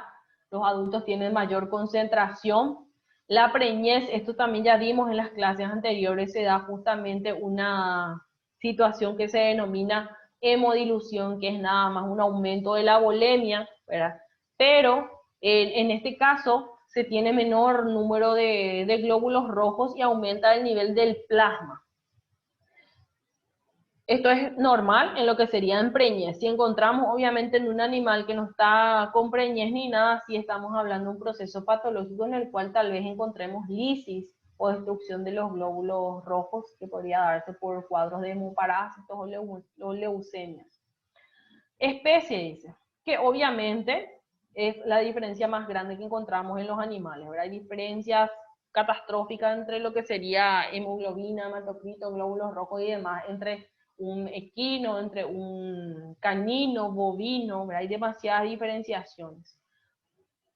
S1: los adultos tienen mayor concentración. La preñez, esto también ya vimos en las clases anteriores, se da justamente una situación que se denomina hemodilución, que es nada más un aumento de la volemia, ¿verdad? Pero en este caso se tiene menor número de glóbulos rojos y aumenta el nivel del plasma. Esto es normal en lo que sería en preñez. Si encontramos obviamente en un animal que no está con preñez ni nada, sí estamos hablando de un proceso patológico en el cual tal vez encontremos lisis o destrucción de los glóbulos rojos que podría darse por cuadros de hemoparásitos o leucemias. Especie, dice, que obviamente es la diferencia más grande que encontramos en los animales, ¿verdad? Hay diferencias catastróficas entre lo que sería hemoglobina, hematocrito, glóbulos rojos y demás, entre un equino, entre un canino, bovino, ¿verdad? Hay demasiadas diferenciaciones.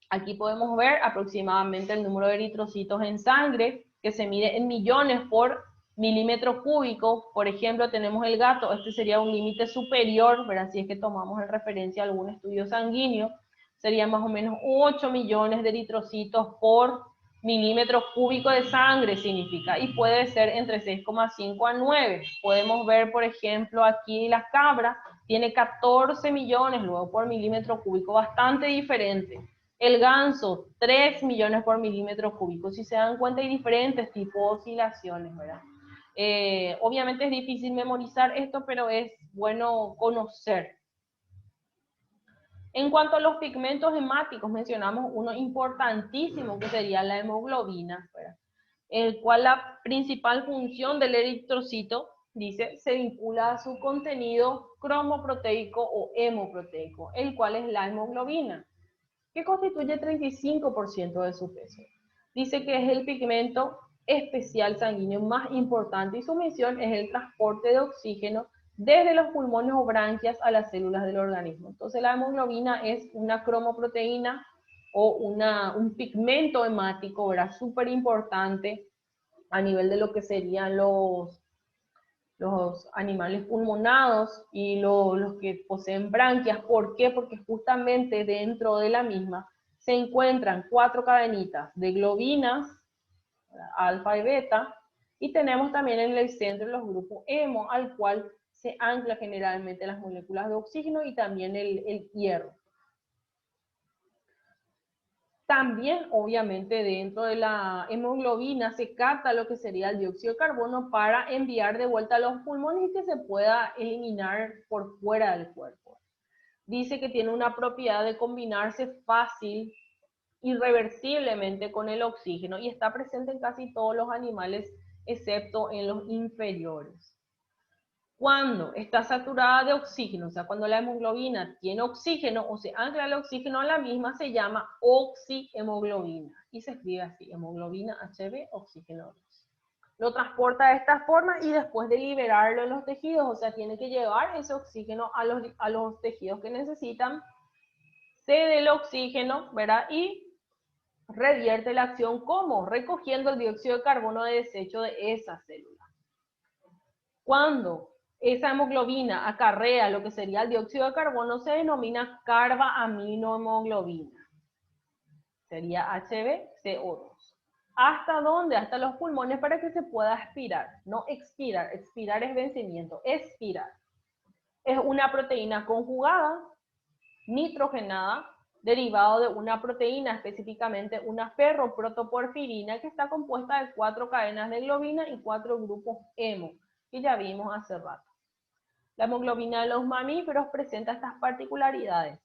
S1: Aquí podemos ver aproximadamente el número de eritrocitos en sangre, que se mide en millones por milímetro cúbico. Por ejemplo, tenemos el gato, este sería un límite superior, ¿verdad? Si es que tomamos en referencia a algún estudio sanguíneo, sería más o menos 8 millones de eritrocitos por milímetro cúbico de sangre significa, y puede ser entre 6,5 a 9. Podemos ver, por ejemplo, aquí la cabra tiene 14 millones luego por milímetro cúbico, bastante diferente. El ganso, 3 millones por milímetro cúbico. Si se dan cuenta, hay diferentes tipos de oscilaciones, ¿verdad? Obviamente es difícil memorizar esto, pero es bueno conocer. En cuanto a los pigmentos hemáticos, mencionamos uno importantísimo que sería la hemoglobina, ¿verdad?, el cual la principal función del eritrocito, dice, se vincula a su contenido cromoproteico o hemoproteico, el cual es la hemoglobina, que constituye 35% de su peso. Dice que es el pigmento especial sanguíneo más importante y su misión es el transporte de oxígeno desde los pulmones o branquias a las células del organismo. Entonces la hemoglobina es una cromoproteína o un pigmento hemático, ¿verdad?, súper importante a nivel de lo que serían los animales pulmonados y los que poseen branquias. ¿Por qué? Porque justamente dentro de la misma se encuentran 4 cadenitas de globinas, alfa y beta, y tenemos también en el centro los grupos hemo, al cual se ancla generalmente las moléculas de oxígeno y también el hierro. También, obviamente, dentro de la hemoglobina se capta lo que sería el dióxido de carbono para enviar de vuelta a los pulmones y que se pueda eliminar por fuera del cuerpo. Dice que tiene una propiedad de combinarse fácil, irreversiblemente con el oxígeno y está presente en casi todos los animales, excepto en los inferiores. Cuando está saturada de oxígeno, o sea, cuando la hemoglobina tiene oxígeno o se ancla el oxígeno a la misma, se llama oxihemoglobina. Y se escribe así, hemoglobina Hb, oxígeno 2. Lo transporta de esta forma y después de liberarlo en los tejidos, o sea, tiene que llevar ese oxígeno a los tejidos que necesitan, cede el oxígeno, ¿verdad? Y revierte la acción, ¿cómo? Recogiendo el dióxido de carbono de desecho de esa célula. Cuando esa hemoglobina acarrea lo que sería el dióxido de carbono, se denomina carbaaminohemoglobina. Sería HbCO2. ¿Hasta dónde? Hasta los pulmones para que se pueda expirar. No expirar, expirar es vencimiento, expirar. Es una proteína conjugada, nitrogenada, derivado de una proteína, específicamente una ferroprotoporfirina, que está compuesta de 4 cadenas de globina y 4 grupos hemo, que ya vimos hace rato. La hemoglobina de los mamíferos presenta estas particularidades.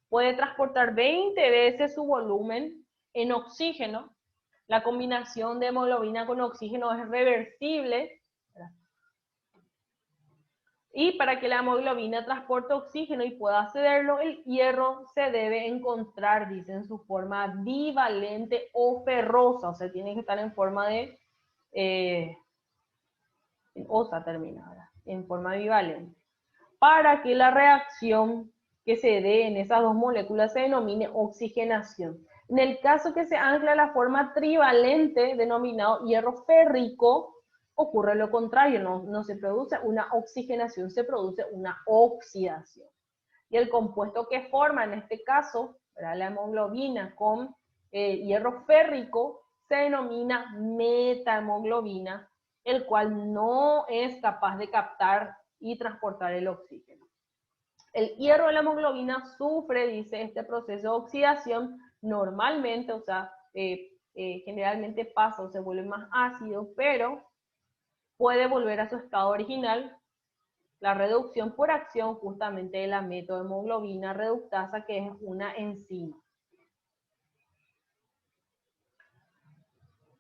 S1: Puede transportar 20 veces su volumen en oxígeno. La combinación de hemoglobina con oxígeno es reversible. Y para que la hemoglobina transporte oxígeno y pueda cederlo, el hierro se debe encontrar, dice, en su forma bivalente o ferrosa. O sea, tiene que estar en forma de... en osa terminada, en forma bivalente. Para que la reacción que se dé en esas dos moléculas se denomine oxigenación. En el caso que se ancla la forma trivalente, denominado hierro férrico, ocurre lo contrario, no se produce una oxigenación, se produce una oxidación. Y el compuesto que forma, en este caso, la hemoglobina con hierro férrico, se denomina metahemoglobina, el cual no es capaz de captar y transportar el oxígeno. El hierro de la hemoglobina sufre, dice, este proceso de oxidación normalmente, o sea, generalmente pasa o se vuelve más ácido, pero puede volver a su estado original, la reducción por acción justamente de la metahemoglobina reductasa, que es una enzima.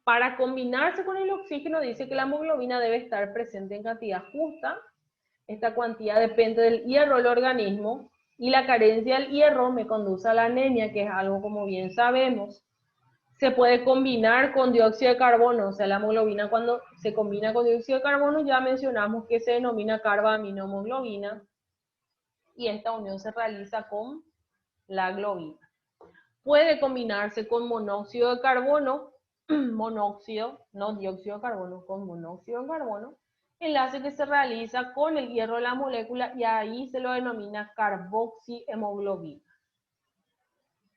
S1: Para combinarse con el oxígeno, dice que la hemoglobina debe estar presente en cantidad justa. Esta cuantía depende del hierro del organismo, y la carencia del hierro me conduce a la anemia, que es algo, como bien sabemos. Se puede combinar con dióxido de carbono, o sea, la hemoglobina cuando se combina con dióxido de carbono ya mencionamos que se denomina carbaminohemoglobina, y esta unión se realiza con la globina. Puede combinarse con monóxido de carbono, monóxido, no dióxido de carbono, con monóxido de carbono, enlace que se realiza con el hierro de la molécula, y ahí se lo denomina carboxihemoglobina.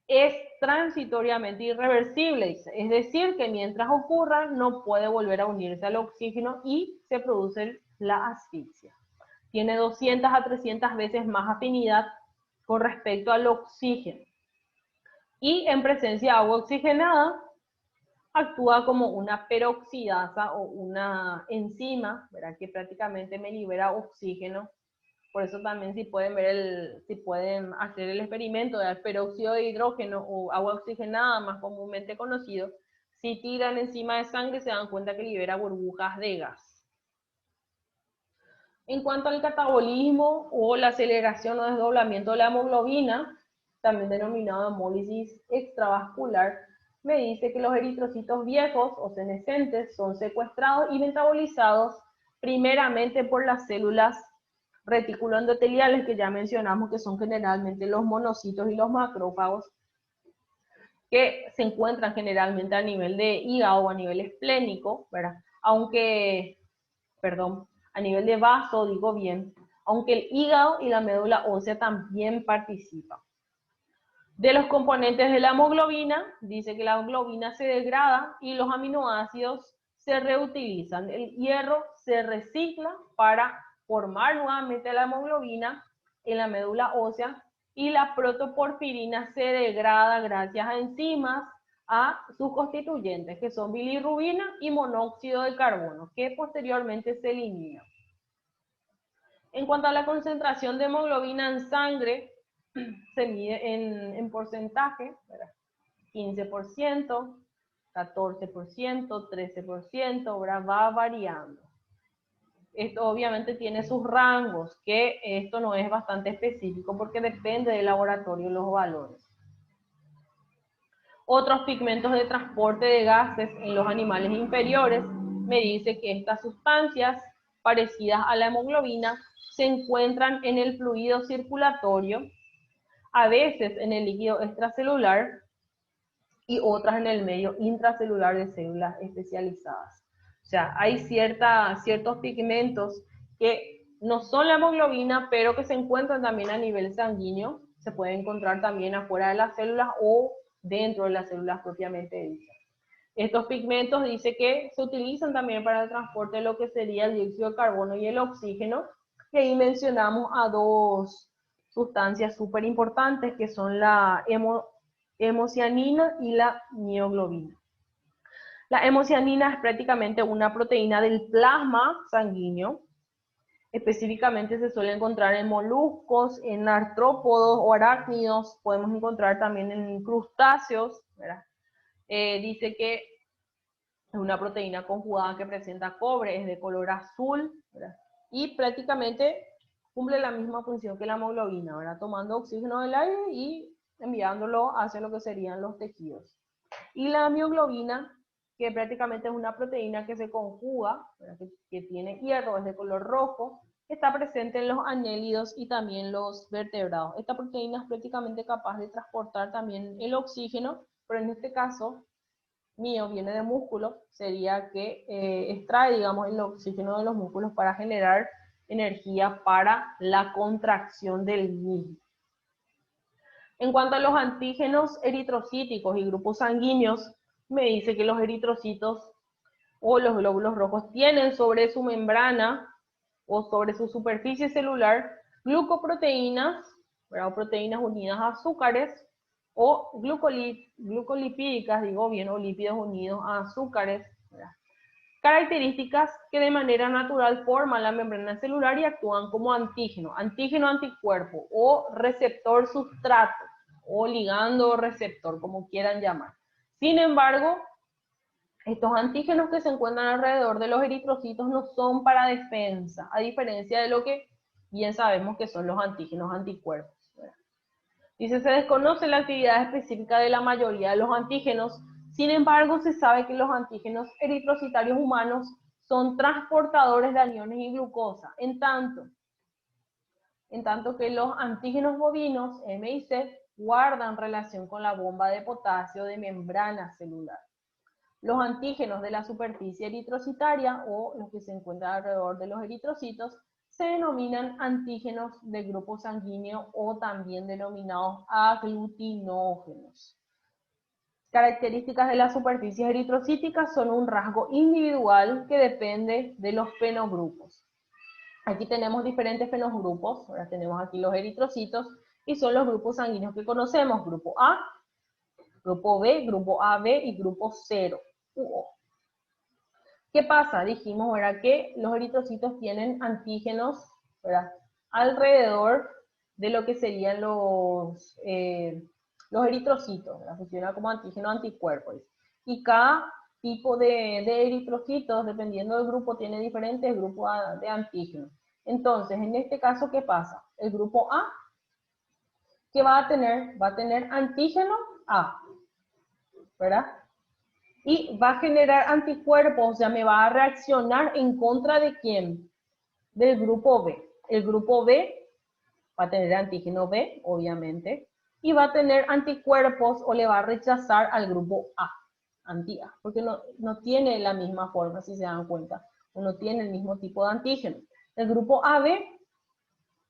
S1: Es transitoriamente irreversible, dice, es decir, que mientras ocurra no puede volver a unirse al oxígeno y se produce la asfixia. Tiene 200 a 300 veces más afinidad con respecto al oxígeno. Y en presencia de agua oxigenada, actúa como una peroxidasa o una enzima, ¿verdad?, que prácticamente me libera oxígeno. Por eso también si pueden ver si pueden hacer el experimento de peróxido de hidrógeno o agua oxigenada, más comúnmente conocido, si tiran encima de sangre se dan cuenta que libera burbujas de gas. En cuanto al catabolismo o la aceleración o desdoblamiento de la hemoglobina, también denominado hemólisis extravascular, me dice que los eritrocitos viejos o senescentes son secuestrados y metabolizados primeramente por las células reticuloendoteliales, que ya mencionamos que son generalmente los monocitos y los macrófagos, que se encuentran generalmente a nivel de hígado o a nivel esplénico, ¿verdad? A nivel de vaso, digo bien, aunque el hígado y la médula ósea también participan. De los componentes de la hemoglobina, dice que la hemoglobina se degrada y los aminoácidos se reutilizan. El hierro se recicla para formar nuevamente la hemoglobina en la médula ósea, y la protoporfirina se degrada gracias a enzimas a sus constituyentes, que son bilirrubina y monóxido de carbono, que posteriormente se eliminan. En cuanto a la concentración de hemoglobina en sangre, se mide en porcentaje, ¿verdad? 15%, 14%, 13%, ¿verdad? Va variando. Esto obviamente tiene sus rangos, que esto no es bastante específico porque depende del laboratorio los valores. Otros pigmentos de transporte de gases en los animales inferiores, me dice que estas sustancias parecidas a la hemoglobina se encuentran en el fluido circulatorio, a veces en el líquido extracelular y otras en el medio intracelular de células especializadas. O sea, hay ciertos pigmentos que no son la hemoglobina, pero que se encuentran también a nivel sanguíneo, se pueden encontrar también afuera de las células o dentro de las células propiamente dichas. Estos pigmentos dice que se utilizan también para el transporte de lo que sería el dióxido de carbono y el oxígeno. Y ahí mencionamos a dos sustancias súper importantes que son la hemocianina y la mioglobina. La hemocianina es prácticamente una proteína del plasma sanguíneo. Específicamente se suele encontrar en moluscos, en artrópodos o arácnidos. Podemos encontrar también en crustáceos, ¿verdad? Dice que es una proteína conjugada que presenta cobre, es de color azul, ¿verdad? Y prácticamente cumple la misma función que la hemoglobina, ¿verdad? Tomando oxígeno del aire y enviándolo hacia lo que serían los tejidos. Y la mioglobina, que prácticamente es una proteína que se conjuga, que tiene hierro, es de color rojo, está presente en los anélidos y también los vertebrados. Esta proteína es prácticamente capaz de transportar también el oxígeno, pero en este caso, mío viene de músculo, sería que extrae, digamos, el oxígeno de los músculos para generar energía para la contracción del mismo. En cuanto a los antígenos eritrocíticos y grupos sanguíneos, me dice que los eritrocitos o los glóbulos rojos tienen sobre su membrana o sobre su superficie celular glucoproteínas, ¿verdad? O proteínas unidas a azúcares, o glucolipídicas, digo bien, o lípidos unidos a azúcares, ¿verdad? Características que de manera natural forman la membrana celular y actúan como antígeno, antícuerpo o receptor sustrato, o ligando receptor, como quieran llamar. Sin embargo, estos antígenos que se encuentran alrededor de los eritrocitos no son para defensa, a diferencia de lo que bien sabemos que son los antígenos anticuerpos. Dice, se desconoce la actividad específica de la mayoría de los antígenos, sin embargo se sabe que los antígenos eritrocitarios humanos son transportadores de aniones y glucosa, en tanto que los antígenos bovinos, M y C, guardan relación con la bomba de potasio de membrana celular. Los antígenos de la superficie eritrocitaria, o los que se encuentran alrededor de los eritrocitos, se denominan antígenos de grupo sanguíneo o también denominados aglutinógenos. Características de las superficies eritrocíticas son un rasgo individual que depende de los fenogrupos. Aquí tenemos diferentes fenogrupos, ahora tenemos aquí los eritrocitos, y son los grupos sanguíneos que conocemos, grupo A, grupo B, grupo AB y grupo 0. ¿Qué pasa? Dijimos, ¿verdad?, que los eritrocitos tienen antígenos, ¿verdad?, alrededor de lo que serían los eritrocitos, ¿verdad? Funciona como antígeno anticuerpo. Y cada tipo de eritrocitos, dependiendo del grupo, tiene diferentes grupos de antígenos. Entonces, en este caso, ¿qué pasa? El grupo A, ¿qué va a tener? Va a tener antígeno A, ¿verdad? Y va a generar anticuerpos, o sea, me va a reaccionar en contra de ¿quién? Del grupo B. El grupo B va a tener antígeno B, obviamente, y va a tener anticuerpos o le va a rechazar al grupo A, anti-A, porque no tiene la misma forma, si se dan cuenta, o no tiene el mismo tipo de antígeno. El grupo AB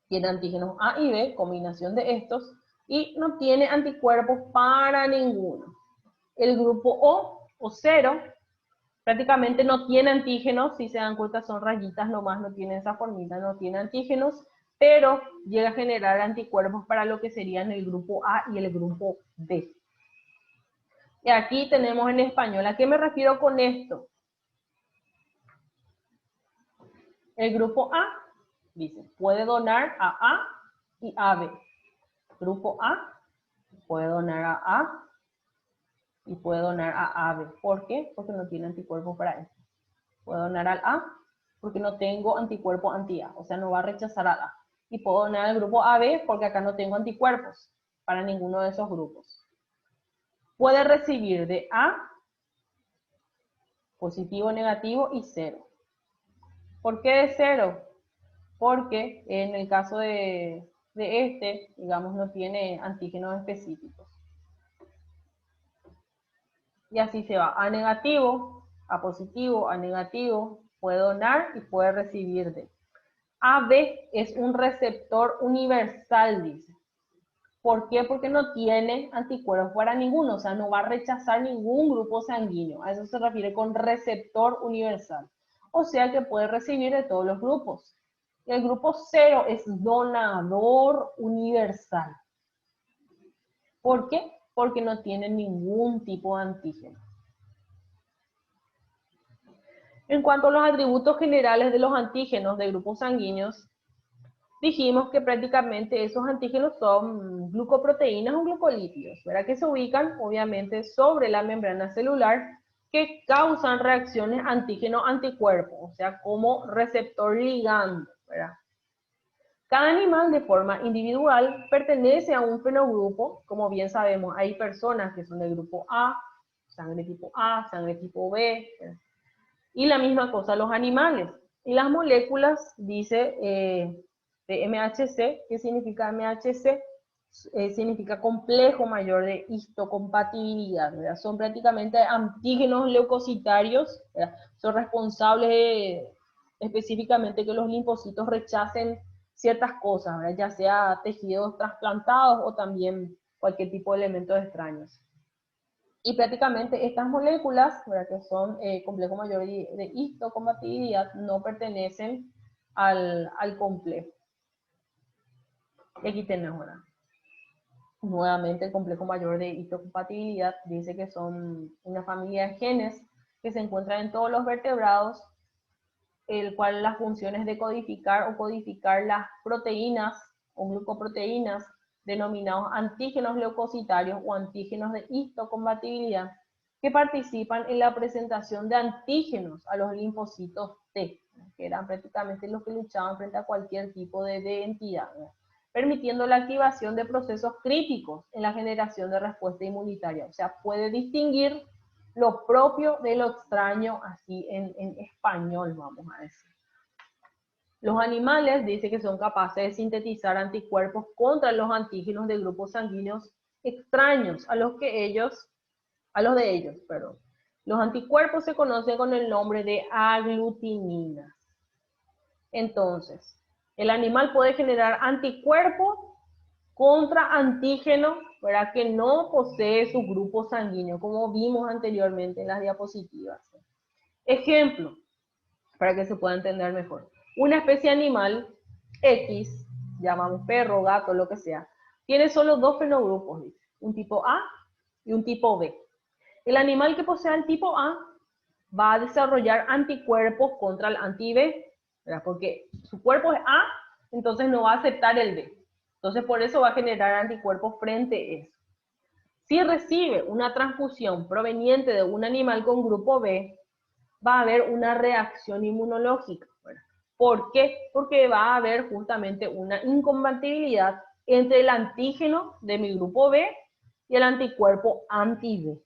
S1: tiene antígenos A y B, combinación de estos, y no tiene anticuerpos para ninguno. El grupo O 0, prácticamente no tiene antígenos, si se dan cuenta son rayitas nomás, no tiene esa formita, no tiene antígenos, pero llega a generar anticuerpos para lo que serían el grupo A y el grupo B. Y aquí tenemos en español, ¿a qué me refiero con esto? El grupo A, dice, puede donar a A y a B. Grupo A puede donar a A y puede donar a AB. ¿Por qué? Porque no tiene anticuerpos para esto. Puedo donar al A porque no tengo anticuerpo anti-A, o sea, no va a rechazar al A. Y puedo donar al grupo AB porque acá no tengo anticuerpos para ninguno de esos grupos. Puede recibir de A, positivo, negativo y 0. ¿Por qué de 0? Porque en el caso de este, digamos, no tiene antígenos específicos. Y así se va, A negativo, A positivo, A negativo, puede donar y puede recibir de. AB es un receptor universal, dice. ¿Por qué? Porque no tiene anticuerpos para ninguno, o sea, no va a rechazar ningún grupo sanguíneo. A eso se refiere con receptor universal. O sea que puede recibir de todos los grupos. El grupo 0 es donador universal. ¿Por qué? Porque no tiene ningún tipo de antígeno. En cuanto a los atributos generales de los antígenos de grupos sanguíneos, dijimos que prácticamente esos antígenos son glucoproteínas o glucolípidos, ¿verdad? Que se ubican obviamente sobre la membrana celular, que causan reacciones antígeno-anticuerpo, o sea, como receptor ligando, ¿verdad? Cada animal de forma individual pertenece a un fenogrupo. Como bien sabemos, hay personas que son del grupo A, sangre tipo B, ¿verdad? Y la misma cosa los animales. Y las moléculas, dice de MHC, ¿qué significa MHC? Significa complejo mayor de histocompatibilidad, ¿verdad? Son prácticamente antígenos leucocitarios, ¿verdad? Son responsables específicamente que los linfocitos rechacen ciertas cosas, ¿verdad? Ya sea tejidos trasplantados o también cualquier tipo de elementos extraños. Y prácticamente estas moléculas, ¿verdad? Que son complejo mayor de histocompatibilidad, no pertenecen al complejo. Y aquí tenemos, ¿verdad? Nuevamente el complejo mayor de histocompatibilidad dice que son una familia de genes que se encuentran en todos los vertebrados, el cual las funciones de codificar o codificar las proteínas o glucoproteínas denominados antígenos leucocitarios o antígenos de histocompatibilidad, que participan en la presentación de antígenos a los linfocitos T, que eran prácticamente los que luchaban frente a cualquier tipo de entidad, ¿verdad? Permitiendo la activación de procesos críticos en la generación de respuesta inmunitaria. O sea, puede distinguir lo propio de lo extraño, así en español, vamos a decir. Los animales dice que son capaces de sintetizar anticuerpos contra los antígenos de grupos sanguíneos extraños a los de ellos. Los anticuerpos se conocen con el nombre de aglutininas. Entonces, el animal puede generar anticuerpos contra antígenos, ¿verdad? Que no posee su grupo sanguíneo, como vimos anteriormente en las diapositivas. Ejemplo, para que se pueda entender mejor. Una especie animal X, llamamos perro, gato, lo que sea, tiene solo dos fenogrupos, dice, un tipo A y un tipo B. El animal que posea el tipo A va a desarrollar anticuerpos contra el anti-B, ¿verdad? Porque su cuerpo es A, entonces no va a aceptar el B. Entonces por eso va a generar anticuerpos frente a eso. Si recibe una transfusión proveniente de un animal con grupo B, va a haber una reacción inmunológica, ¿verdad? ¿Por qué? Porque va a haber justamente una incompatibilidad entre el antígeno de mi grupo B y el anticuerpo anti-B.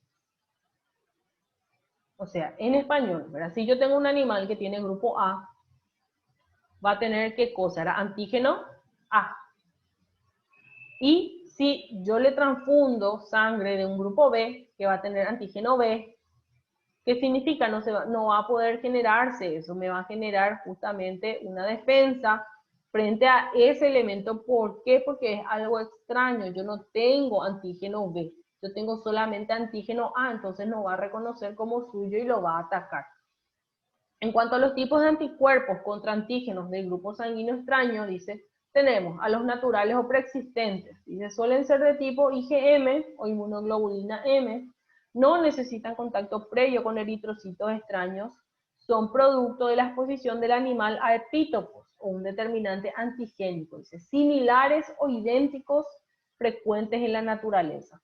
S1: O sea, en español, ¿verdad? Si yo tengo un animal que tiene grupo A, va a tener ¿qué cosa? Era antígeno A. Y si yo le transfundo sangre de un grupo B, que va a tener antígeno B, ¿qué significa? No va a poder generarse eso, me va a generar justamente una defensa frente a ese elemento. ¿Por qué? Porque es algo extraño, yo no tengo antígeno B, yo tengo solamente antígeno A, entonces no va a reconocer como suyo y lo va a atacar. En cuanto a los tipos de anticuerpos contra antígenos del grupo sanguíneo extraño, dice, tenemos a los naturales o preexistentes, dice, suelen ser de tipo IgM o inmunoglobulina M, no necesitan contacto previo con eritrocitos extraños, son producto de la exposición del animal a epítopos o un determinante antigénico, dice, similares o idénticos frecuentes en la naturaleza.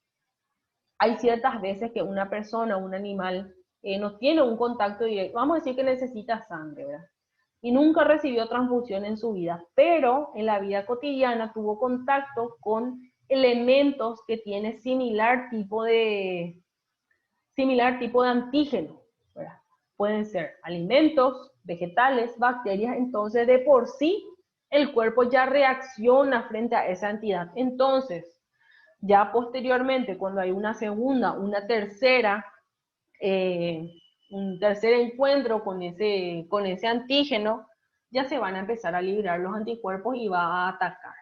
S1: Hay ciertas veces que una persona, un animal, no tiene un contacto directo, vamos a decir que necesita sangre, ¿verdad? Y nunca recibió transfusión en su vida, pero en la vida cotidiana tuvo contacto con elementos que tienen similar tipo de antígeno, ¿verdad? Pueden ser alimentos, vegetales, bacterias, entonces de por sí el cuerpo ya reacciona frente a esa entidad. Entonces, ya posteriormente, cuando hay una segunda, una tercera, un tercer encuentro con ese antígeno, ya se van a empezar a liberar los anticuerpos y va a atacar.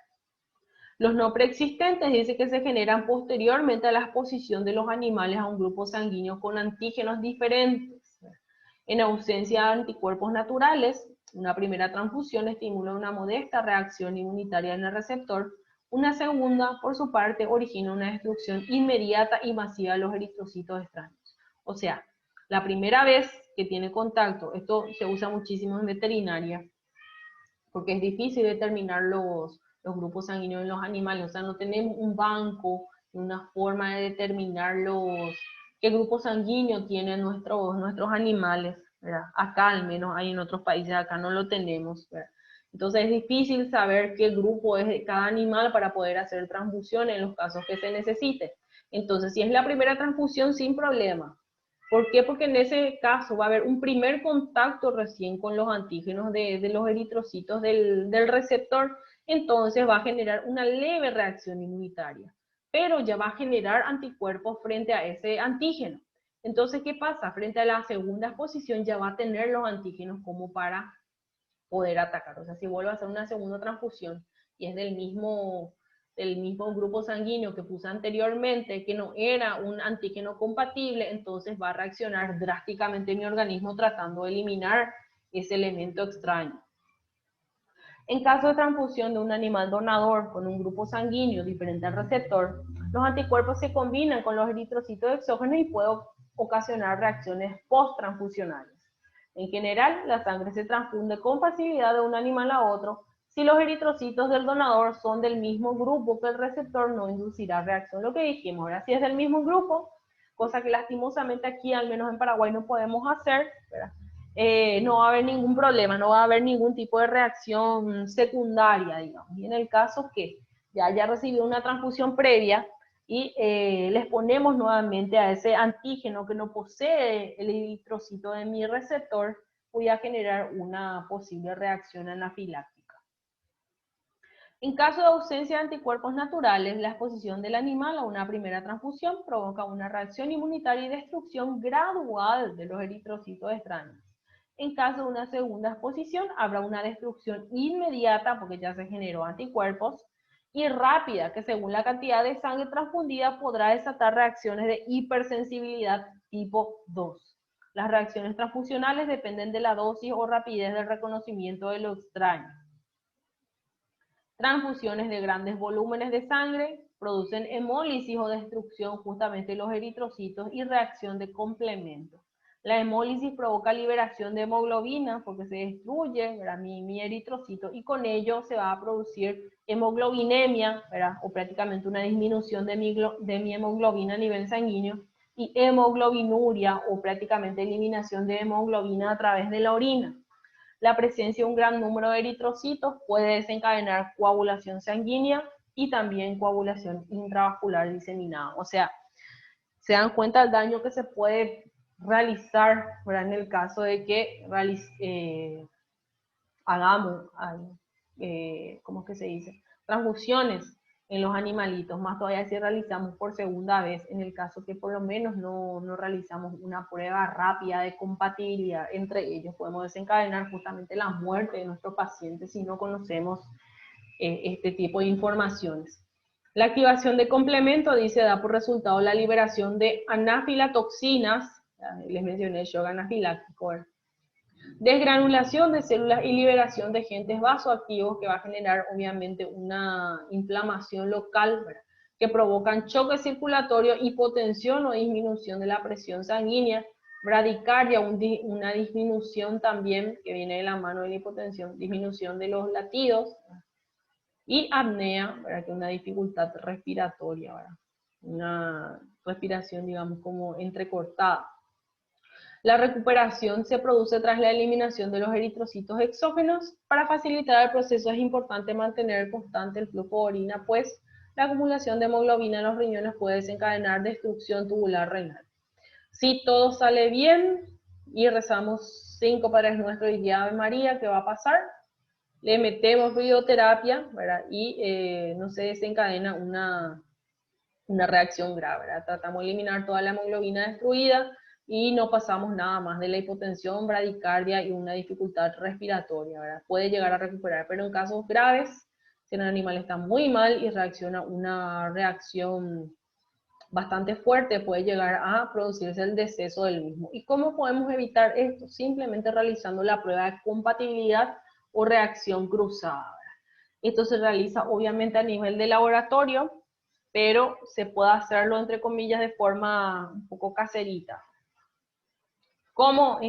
S1: Los no preexistentes dice que se generan posteriormente a la exposición de los animales a un grupo sanguíneo con antígenos diferentes. En ausencia de anticuerpos naturales, una primera transfusión estimula una modesta reacción inmunitaria en el receptor. Una segunda, por su parte, origina una destrucción inmediata y masiva de los eritrocitos extraños. O sea, la primera vez que tiene contacto, esto se usa muchísimo en veterinaria, porque es difícil determinar los grupos sanguíneos en los animales, o sea, no tenemos un banco, una forma de determinar qué grupo sanguíneo tienen nuestros animales, ¿verdad? Acá al menos, hay en otros países, acá no lo tenemos, ¿verdad? Entonces es difícil saber qué grupo es de cada animal para poder hacer transfusión en los casos que se necesite. Entonces, si es la primera transfusión, sin problema. ¿Por qué? Porque en ese caso va a haber un primer contacto recién con los antígenos de los eritrocitos del receptor, entonces va a generar una leve reacción inmunitaria, pero ya va a generar anticuerpos frente a ese antígeno. Entonces, ¿qué pasa? Frente a la segunda exposición ya va a tener los antígenos como para poder atacar. O sea, si vuelve a hacer una segunda transfusión y es del mismo grupo sanguíneo que puse anteriormente, que no era un antígeno compatible, entonces va a reaccionar drásticamente mi organismo tratando de eliminar ese elemento extraño. En caso de transfusión de un animal donador con un grupo sanguíneo diferente al receptor, los anticuerpos se combinan con los eritrocitos exógenos y pueden ocasionar reacciones post-transfusionales. En general, la sangre se transfunde con facilidad de un animal a otro. Si los eritrocitos del donador son del mismo grupo que el receptor, no inducirá reacción. Lo que dijimos, ahora si es del mismo grupo, cosa que lastimosamente aquí, al menos en Paraguay, no podemos hacer, ¿verdad? No va a haber ningún problema, no va a haber ningún tipo de reacción secundaria, digamos. Y en el caso que ya haya recibido una transfusión previa y les ponemos nuevamente a ese antígeno que no posee el eritrocito de mi receptor, voy a generar una posible reacción anafiláctica. En caso de ausencia de anticuerpos naturales, la exposición del animal a una primera transfusión provoca una reacción inmunitaria y destrucción gradual de los eritrocitos extraños. En caso de una segunda exposición, habrá una destrucción inmediata porque ya se generó anticuerpos y rápida, que según la cantidad de sangre transfundida podrá desatar reacciones de hipersensibilidad tipo 2. Las reacciones transfusionales dependen de la dosis o rapidez del reconocimiento de lo extraño. Transfusiones de grandes volúmenes de sangre producen hemólisis o destrucción justamente de los eritrocitos y reacción de complemento. La hemólisis provoca liberación de hemoglobina porque se destruye, ¿verdad?, mi eritrocito, y con ello se va a producir hemoglobinemia, ¿verdad?, o prácticamente una disminución de mi hemoglobina a nivel sanguíneo, y hemoglobinuria o prácticamente eliminación de hemoglobina a través de la orina. La presencia de un gran número de eritrocitos puede desencadenar coagulación sanguínea y también coagulación intravascular diseminada. O sea, se dan cuenta del daño que se puede realizar, ¿verdad?, en el caso de que hagamos, ¿cómo es que se dice?, transfusiones en los animalitos, más todavía si realizamos por segunda vez, en el caso que por lo menos no realizamos una prueba rápida de compatibilidad entre ellos, podemos desencadenar justamente la muerte de nuestro paciente si no conocemos este tipo de informaciones. La activación de complemento, dice, da por resultado la liberación de anafilatoxinas, les mencioné el shock anafiláctico, desgranulación de células y liberación de agentes vasoactivos que va a generar obviamente una inflamación local, ¿verdad?, que provocan choque circulatorio, hipotensión o disminución de la presión sanguínea, bradicardia, una disminución también que viene de la mano de la hipotensión, disminución de los latidos, y apnea, ¿verdad?, que es una dificultad respiratoria, ¿verdad?, una respiración, digamos, como entrecortada. La recuperación se produce tras la eliminación de los eritrocitos exógenos. Para facilitar el proceso es importante mantener constante el flujo de orina, pues la acumulación de hemoglobina en los riñones puede desencadenar destrucción tubular renal. Si todo sale bien y rezamos 5 Padres Nuestros y Ave María, ¿qué va a pasar? Le metemos fluidoterapia, ¿verdad?, y no se desencadena una reacción grave, ¿verdad? Tratamos de eliminar toda la hemoglobina destruida y no pasamos nada más de la hipotensión, bradicardia y una dificultad respiratoria, ¿verdad? Puede llegar a recuperar, pero en casos graves Si el animal está muy mal y reacciona una reacción bastante fuerte, puede llegar a producirse el deceso del mismo. ¿Y cómo podemos evitar esto? Simplemente realizando la prueba de compatibilidad o reacción cruzada. Esto se realiza obviamente a nivel de laboratorio, pero se puede hacerlo entre comillas de forma un poco caserita. ¿Cómo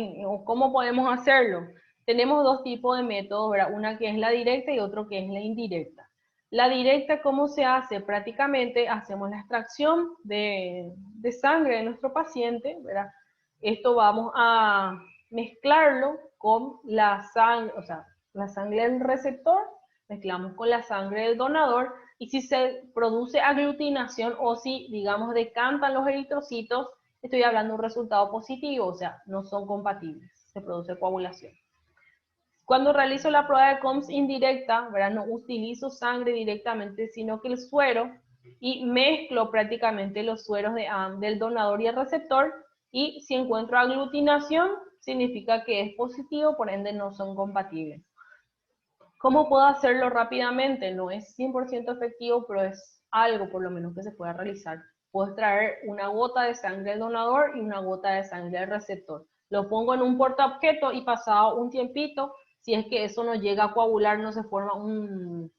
S1: podemos hacerlo? Tenemos dos tipos de métodos, ¿verdad? Una que es la directa y otro que es la indirecta. La directa, ¿cómo se hace? Prácticamente hacemos la extracción de sangre de nuestro paciente, ¿verdad? Esto vamos a mezclarlo con la sangre, o sea, la sangre del receptor, mezclamos con la sangre del donador, y si se produce aglutinación o si, digamos, decantan los eritrocitos, estoy hablando de un resultado positivo, o sea, no son compatibles, se produce coagulación. Cuando realizo la prueba de COMS indirecta, ¿verdad? No utilizo sangre directamente, sino que el suero, y mezclo prácticamente los sueros del donador y el receptor, y si encuentro aglutinación, significa que es positivo, por ende no son compatibles. ¿Cómo puedo hacerlo rápidamente? No es 100% efectivo, pero es algo por lo menos que se pueda realizar. Puedo extraer una gota de sangre del donador y una gota de sangre del receptor. Lo pongo en un portaobjeto y pasado un tiempito, si es que eso no llega a coagular, no se forma un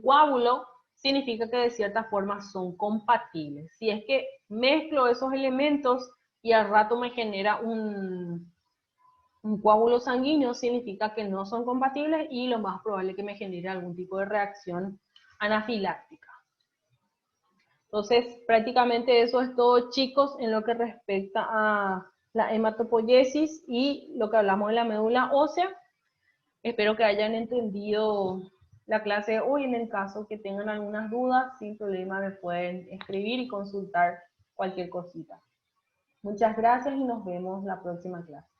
S1: coágulo, significa que de cierta forma son compatibles. Si es que mezclo esos elementos y al rato me genera un coágulo sanguíneo, significa que no son compatibles y lo más probable es que me genere algún tipo de reacción anafiláctica. Entonces, prácticamente eso es todo, chicos, en lo que respecta a la hematopoiesis y lo que hablamos de la médula ósea. Espero que hayan entendido la clase de hoy. En el caso que tengan algunas dudas, sin problema me pueden escribir y consultar cualquier cosita. Muchas gracias y nos vemos la próxima clase.